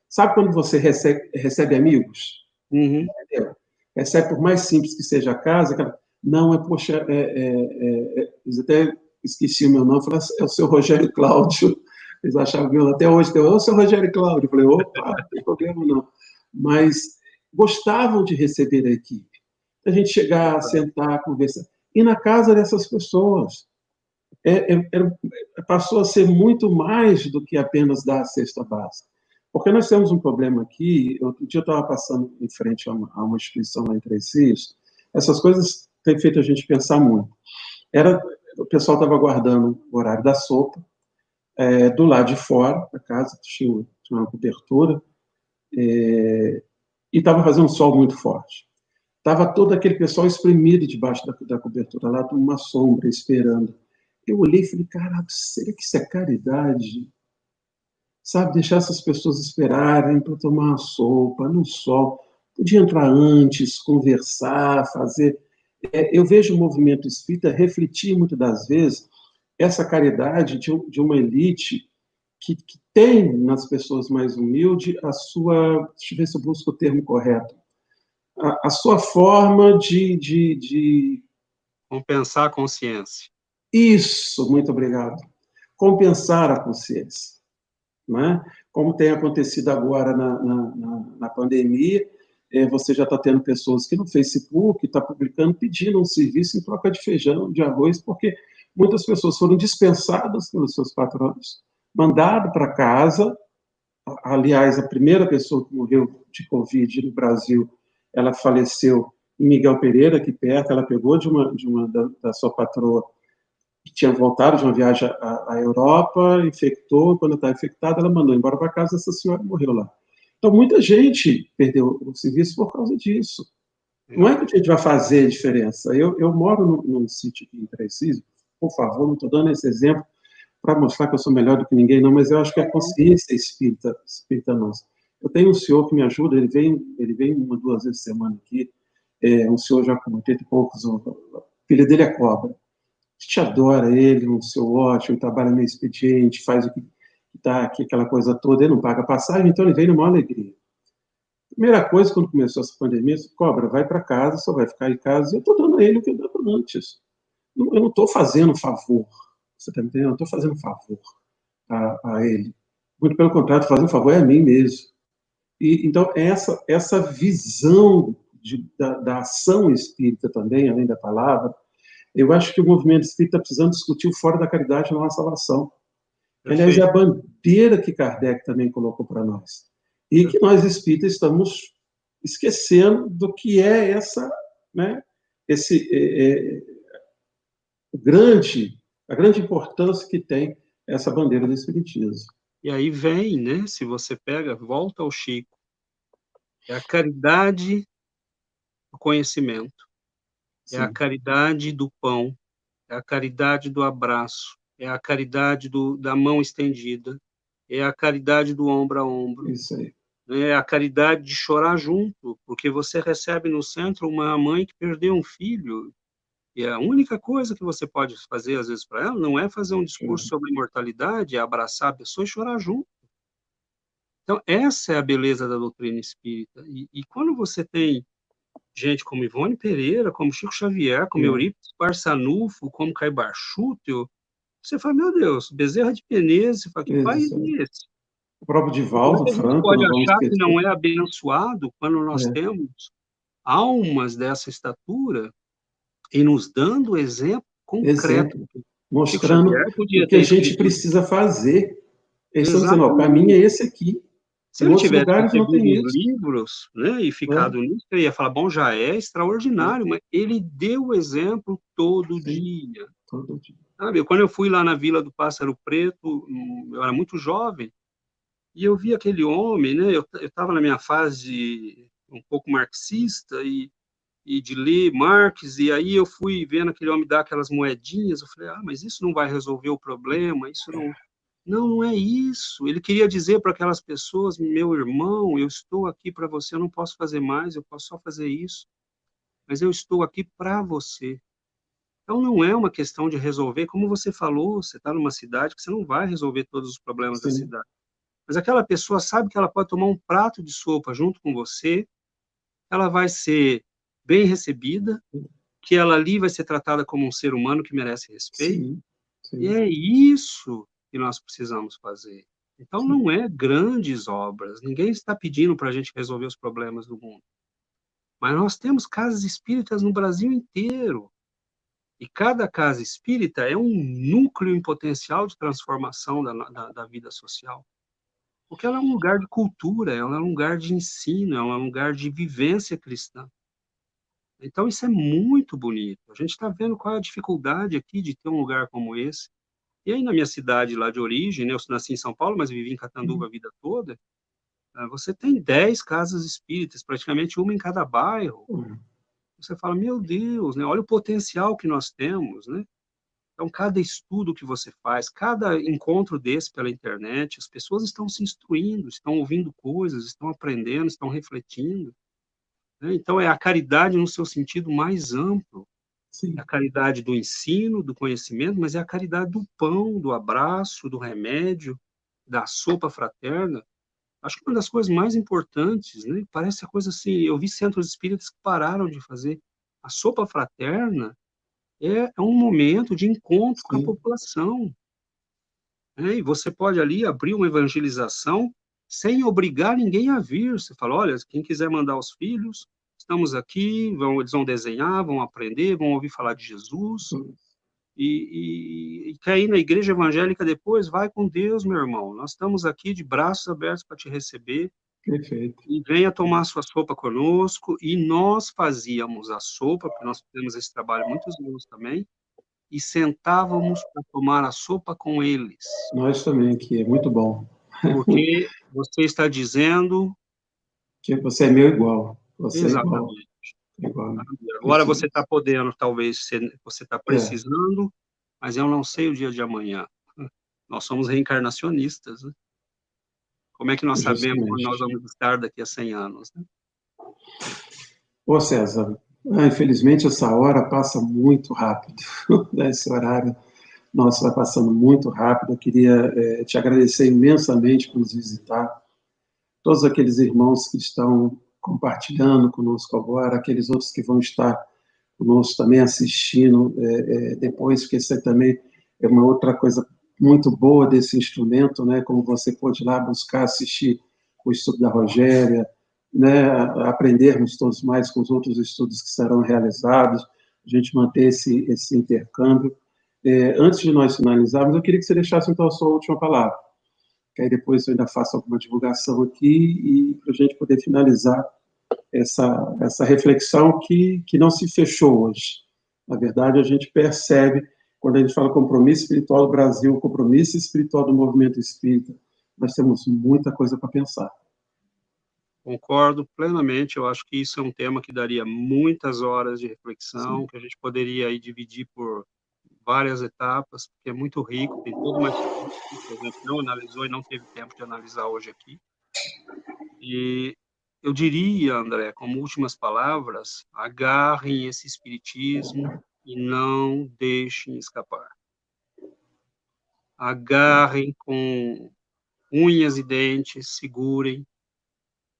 Sabe quando você recebe amigos? Uhum. Entendeu? Recebe, por mais simples que seja a casa, não, poxa, eles até esqueci o meu nome, falaram, é o seu Rogério Cláudio, eles achavam que eu, até hoje, o seu Rogério Cláudio, eu falei, opa, não tem problema não, mas gostavam de receber a equipe, a gente chegar, sentar, conversar, e na casa dessas pessoas, passou a ser muito mais do que apenas dar a cesta básica. Porque nós temos um problema aqui, outro dia eu estava passando em frente a uma instituição lá em Três Rios, essas coisas têm feito a gente pensar muito. O pessoal estava aguardando o horário da sopa, do lado de fora da casa, tinha uma cobertura, e estava fazendo um sol muito forte. Estava todo aquele pessoal espremido debaixo da cobertura, lá numa sombra, esperando. Eu olhei e falei, caraca, será que isso é caridade? Sabe, deixar essas pessoas esperarem para tomar uma sopa, no sol. Podia entrar antes, conversar, fazer. Eu vejo o movimento espírita refletir muitas das vezes essa caridade de uma elite que tem nas pessoas mais humildes a sua. Deixa eu ver se eu busco o termo correto. A sua forma de. Compensar a consciência. Isso, muito obrigado. Compensar a consciência. Né? Como tem acontecido agora na pandemia, você já está tendo pessoas que no Facebook está publicando, pedindo um serviço em troca de feijão, de arroz, porque muitas pessoas foram dispensadas pelos seus patrões, mandado para casa. Aliás, a primeira pessoa que morreu de Covid no Brasil, ela faleceu em Miguel Pereira, aqui perto, ela pegou da sua patroa que tinha voltado de uma viagem à Europa, infectou, e quando estava infectada, ela mandou embora para casa, essa senhora morreu lá. Então, muita gente perdeu o serviço por causa disso. Não é que a gente vai fazer diferença. Eu moro num sítio aqui em Três Rios, por favor, não estou dando esse exemplo para mostrar que eu sou melhor do que ninguém, não, mas eu acho que a consciência espírita nossa. Eu tenho um senhor que me ajuda, ele vem uma, duas vezes por semana aqui, um senhor já com 80 e poucos, o filho dele é cobra. A gente adora ele, um seu ótimo, trabalha no expediente, faz o que está aqui, aquela coisa toda, ele não paga passagem, então ele vem numa alegria. Primeira coisa, quando começou essa pandemia, disse, cobra, vai para casa, só vai ficar em casa, e eu estou dando a ele o que eu dava antes. Eu não estou fazendo favor, você está entendendo? Eu não estou fazendo favor a ele. Muito pelo contrário, estou fazendo favor a mim mesmo. Então, essa visão da ação espírita também, além da palavra, eu acho que o movimento espírita está precisando discutir o fora da caridade na nossa salvação. Aliás, é a bandeira que Kardec também colocou para nós. E que nós espíritas estamos esquecendo do que é essa, né, a grande importância que tem essa bandeira do espiritismo. E aí vem, né, se você pega, volta ao Chico, é a caridade do conhecimento, é a caridade do pão, é a caridade do abraço, é a caridade da mão estendida, é a caridade do ombro a ombro, Isso aí. É a caridade de chorar junto, porque você recebe no centro uma mãe que perdeu um filho, e a única coisa que você pode fazer, às vezes, para ela, não é fazer um discurso sobre imortalidade, é abraçar a pessoa e chorar junto. Então, essa é a beleza da doutrina espírita. E quando você tem gente como Ivone Pereira, como Chico Xavier, como Eurípides Barçanufo, como Caibar Schutel, você fala, meu Deus, Bezerra de Menezes, você fala, que país é esse? O próprio Divaldo A gente Franco, pode não vamos achar que esquecer. não é abençoado quando nós temos almas dessa estatura e nos dando exemplo concreto. Exemplo, Chico mostrando Xavier o podia que ter a gente escrito precisa fazer. Eles estão dizendo, ó, o caminho é exatamente. esse aqui. Se Em ele outros tivesse lugares não recebido tem os isso. livros, né, e ficado nisso, eu ia falar, bom, já é extraordinário, mas ele deu o exemplo todo dia. Todo dia. Sabe, quando eu fui lá na Vila do Pássaro Preto, eu era muito jovem, e eu vi aquele homem, né, eu estava na minha fase um pouco marxista, e de ler Marx, e aí eu fui vendo aquele homem dar aquelas moedinhas, eu falei, mas isso não vai resolver o problema, isso não... Não, não é isso. Ele queria dizer para aquelas pessoas, meu irmão, eu estou aqui para você, eu não posso fazer mais, eu posso só fazer isso, mas eu estou aqui para você. Então, não é uma questão de resolver, como você falou, você está numa cidade que você não vai resolver todos os problemas da sim, cidade. Mas aquela pessoa sabe que ela pode tomar um prato de sopa junto com você, ela vai ser bem recebida, que ela ali vai ser tratada como um ser humano que merece respeito, sim, e sim, é isso que nós precisamos fazer. Então, sim, não é grandes obras, ninguém está pedindo para a gente resolver os problemas do mundo. Mas nós temos casas espíritas no Brasil inteiro, e cada casa espírita é um núcleo em potencial de transformação da vida social. Porque ela é um lugar de cultura, ela é um lugar de ensino, ela é um lugar de vivência cristã. Então, isso é muito bonito. A gente está vendo qual é a dificuldade aqui de ter um lugar como esse. E aí, na minha cidade lá de origem, né, eu nasci em São Paulo, mas vivi em Catanduva a vida toda, você tem 10 casas espíritas, praticamente uma em cada bairro. hum, Você fala, meu Deus, né, olha o potencial que nós temos, né? Então, cada estudo que você faz, cada encontro desse pela internet, as pessoas estão se instruindo, estão ouvindo coisas, estão aprendendo, estão refletindo, né? Então, é a caridade no seu sentido mais amplo. É a sim, caridade do ensino, do conhecimento, mas é a caridade do pão, do abraço, do remédio, da sopa fraterna. Acho que uma das coisas mais importantes, né? Parece a coisa assim, eu vi centros espíritas que pararam de fazer. A sopa fraterna é um momento de encontro com a sim, população, né? E você pode ali abrir uma evangelização sem obrigar ninguém a vir. Você fala, olha, quem quiser mandar os filhos, estamos aqui, eles vão desenhar, vão aprender, vão ouvir falar de Jesus, hum, e quer ir na igreja evangélica depois, vai com Deus, meu irmão. Nós estamos aqui de braços abertos para te receber, perfeito. e venha tomar sua sopa conosco. E nós fazíamos a sopa, porque nós fizemos esse trabalho muitos anos também, e sentávamos para tomar a sopa com eles. Nós também aqui, é muito bom. Porque você está dizendo Que você é meu igual, você é igual, exatamente. é igual. Agora Isso você mesmo. está podendo, talvez, você está É, precisando, mas eu não sei o dia de amanhã. Nós somos reencarnacionistas, né? Como é que nós sabemos onde nós justamente. vamos estar daqui a 100 anos, né? Ô César, infelizmente essa hora passa muito rápido, né? Esse horário nosso vai passando muito rápido. Eu queria te agradecer imensamente por nos visitar, todos aqueles irmãos que estão compartilhando conosco agora, aqueles outros que vão estar conosco também assistindo depois, porque isso também é uma outra coisa muito boa desse instrumento, né? Como você pode ir lá buscar assistir o estudo da Rogéria, né? Aprendermos todos mais com os outros estudos que serão realizados, a gente manter esse intercâmbio. Antes de nós finalizarmos, eu queria que você deixasse então a sua última palavra, que aí depois eu ainda faço alguma divulgação aqui e para a gente poder finalizar essa reflexão que não se fechou hoje. Na verdade, a gente percebe, quando a gente fala compromisso espiritual do Brasil, compromisso espiritual do movimento espírita, nós temos muita coisa para pensar. Concordo plenamente. Eu acho que isso é um tema que daria muitas horas de reflexão, Sim, que a gente poderia aí dividir por várias etapas, porque é muito rico, tem toda uma história que a gente não analisou e não teve tempo de analisar hoje aqui. E eu diria, André, como últimas palavras, agarrem esse espiritismo e não deixem escapar. Agarrem com unhas e dentes, segurem,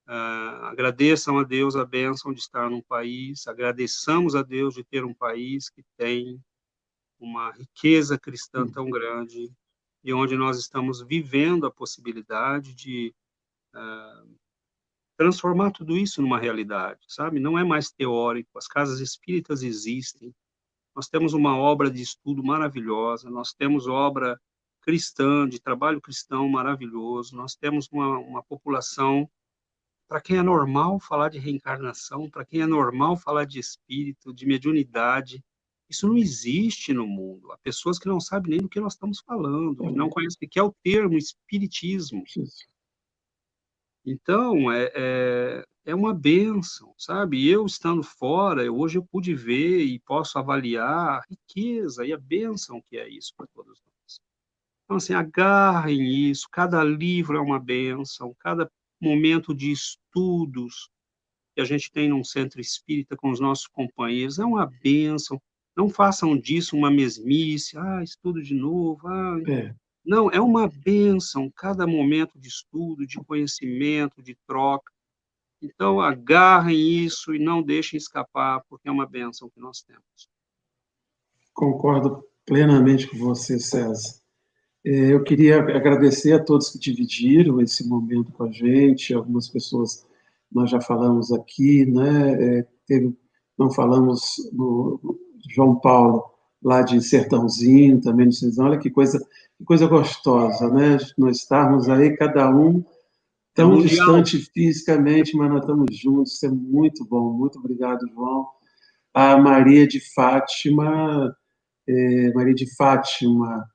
agradeçam a Deus a bênção de estar num país, agradeçamos a Deus de ter um país que tem uma riqueza cristã tão grande e onde nós estamos vivendo a possibilidade de transformar tudo isso numa realidade, sabe? Não é mais teórico, as casas espíritas existem, nós temos uma obra de estudo maravilhosa, nós temos obra cristã, de trabalho cristão maravilhoso, nós temos uma população, para quem é normal falar de reencarnação, para quem é normal falar de espírito, de mediunidade, isso não existe no mundo. Há pessoas que não sabem nem do que nós estamos falando, que não conhecem o que é o termo espiritismo. Então, é uma bênção, sabe? Eu estando fora, hoje eu pude ver e posso avaliar a riqueza e a bênção que é isso para todos nós. Então, assim, agarrem isso, cada livro é uma bênção, cada momento de estudos que a gente tem num centro espírita com os nossos companheiros é uma bênção. não façam disso uma mesmice, estudo de novo, É, não, é uma bênção cada momento de estudo, de conhecimento, de troca. Então, agarrem isso e não deixem escapar, porque é uma bênção que nós temos. concordo plenamente com você, César. Eu queria agradecer a todos que dividiram esse momento com a gente. Algumas pessoas nós já falamos aqui, né? Não falamos no João Paulo, lá de Sertãozinho, também no Cisão. Olha que coisa gostosa, né? Nós estarmos aí, cada um É tão mundial. distante fisicamente, mas nós estamos juntos. Isso é muito bom. Muito obrigado, João. A Maria de Fátima, Maria de Fátima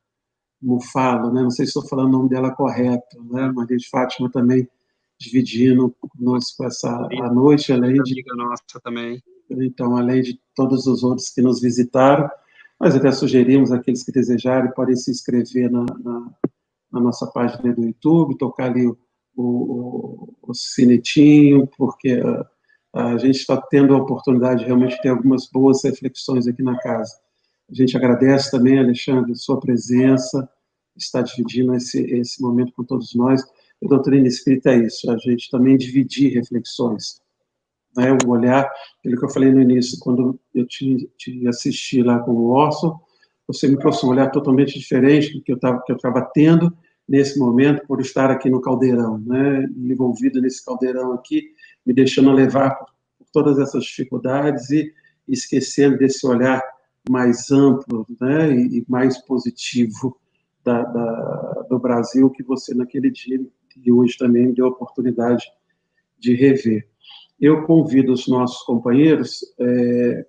Mufalo, né? Não sei se estou falando o nome dela correto, né? É, Maria de Fátima também dividindo conosco essa a noite, querida amiga nossa também. então, além de todos os outros que nos visitaram, nós até sugerimos aqueles que desejarem podem se inscrever na nossa página do YouTube, tocar ali o sinetinho, porque a gente está tendo a oportunidade realmente de ter algumas boas reflexões aqui na casa. A gente agradece também, Alexandre, sua presença, está dividindo esse momento com todos nós. A doutrina espírita é isso, a gente também dividir reflexões, né? O olhar, aquilo que eu falei no início, quando eu te assisti lá com o Orson, você me trouxe um olhar totalmente diferente do que eu estava tendo nesse momento, por estar aqui no caldeirão, né? Envolvido nesse caldeirão aqui, me deixando levar por todas essas dificuldades e esquecendo desse olhar mais amplo, né? E mais positivo do Brasil que você naquele dia e hoje também me deu a oportunidade de rever. Eu convido os nossos companheiros,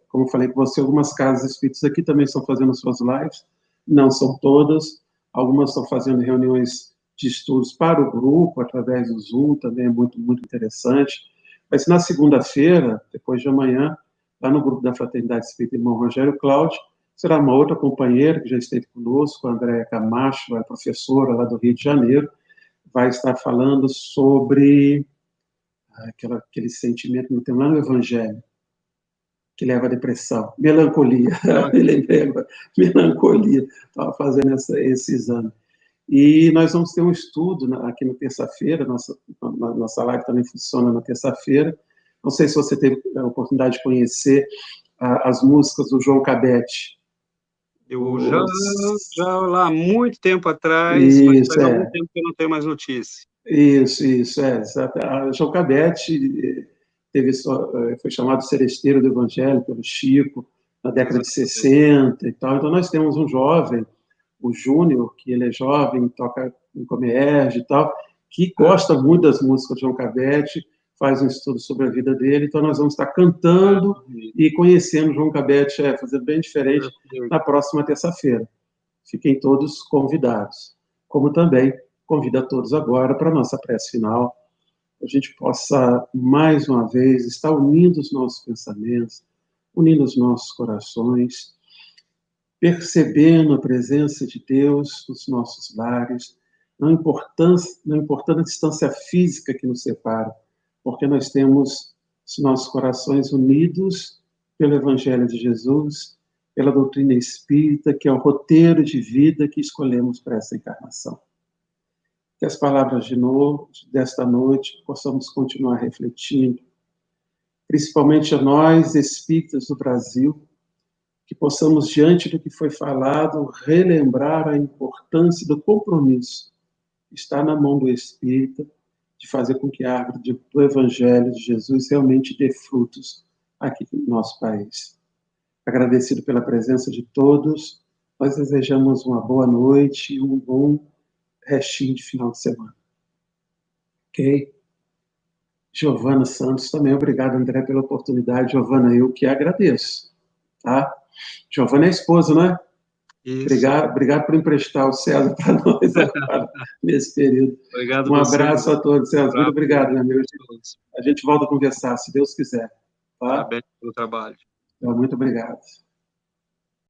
como falei com você, algumas casas espíritas aqui também estão fazendo suas lives, não são todas, algumas estão fazendo reuniões de estudos para o grupo, através do Zoom, também é muito, muito interessante. Mas na segunda-feira, depois de amanhã, lá no grupo da Fraternidade Espírita Irmão Rogério Cláudio, será uma outra companheira que já esteve conosco, a Andréa Camacho, é professora lá do Rio de Janeiro, vai estar falando sobre aquele sentimento, não tem lá no Evangelho, que leva à depressão, melancolia, me lembrei agora, melancolia, estava fazendo esse exame. E nós vamos ter um estudo aqui na terça-feira, nossa live também funciona na terça-feira, não sei se você teve a oportunidade de conhecer as músicas do João Cabete. Eu já lá há muito tempo atrás, mas Isso, faz algum tempo que eu não tenho mais notícia. Isso, a João Cabete foi chamado Seresteiro do Evangelho pelo Chico, na década de 60 e tal. Então, nós temos um jovem, o Júnior, que ele é jovem, toca em Comércio e tal, que gosta muito das músicas de João Cabete, faz um estudo sobre a vida dele. Então, nós vamos estar cantando e conhecendo João Cabete, fazendo bem diferente, na próxima terça-feira. Fiquem todos convidados. Como também convido a todos agora para a nossa prece final, que a gente possa, mais uma vez, estar unindo os nossos pensamentos, unindo os nossos corações, percebendo a presença de Deus nos nossos lares, não importando a distância física que nos separa, porque nós temos os nossos corações unidos pelo Evangelho de Jesus, pela doutrina espírita, que é o roteiro de vida que escolhemos para essa encarnação. Que as palavras desta noite possamos continuar refletindo, principalmente a nós, espíritas do Brasil, que possamos, diante do que foi falado, relembrar a importância do compromisso que está na mão do Espírita de fazer com que a árvore do Evangelho de Jesus realmente dê frutos aqui no nosso país. Agradecido pela presença de todos, nós desejamos uma boa noite e um bom restinho de final de semana. Ok? Giovana Santos também, obrigado, André, pela oportunidade. Giovana, eu que agradeço. Tá? Giovana é esposa, não é? Isso. Obrigado por emprestar o César para nós agora, nesse período. Obrigado Um você. abraço a todos, César. Muito obrigado, meu amigo. A gente volta a conversar, se Deus quiser. Tá? Parabéns pelo trabalho. Então, muito obrigado.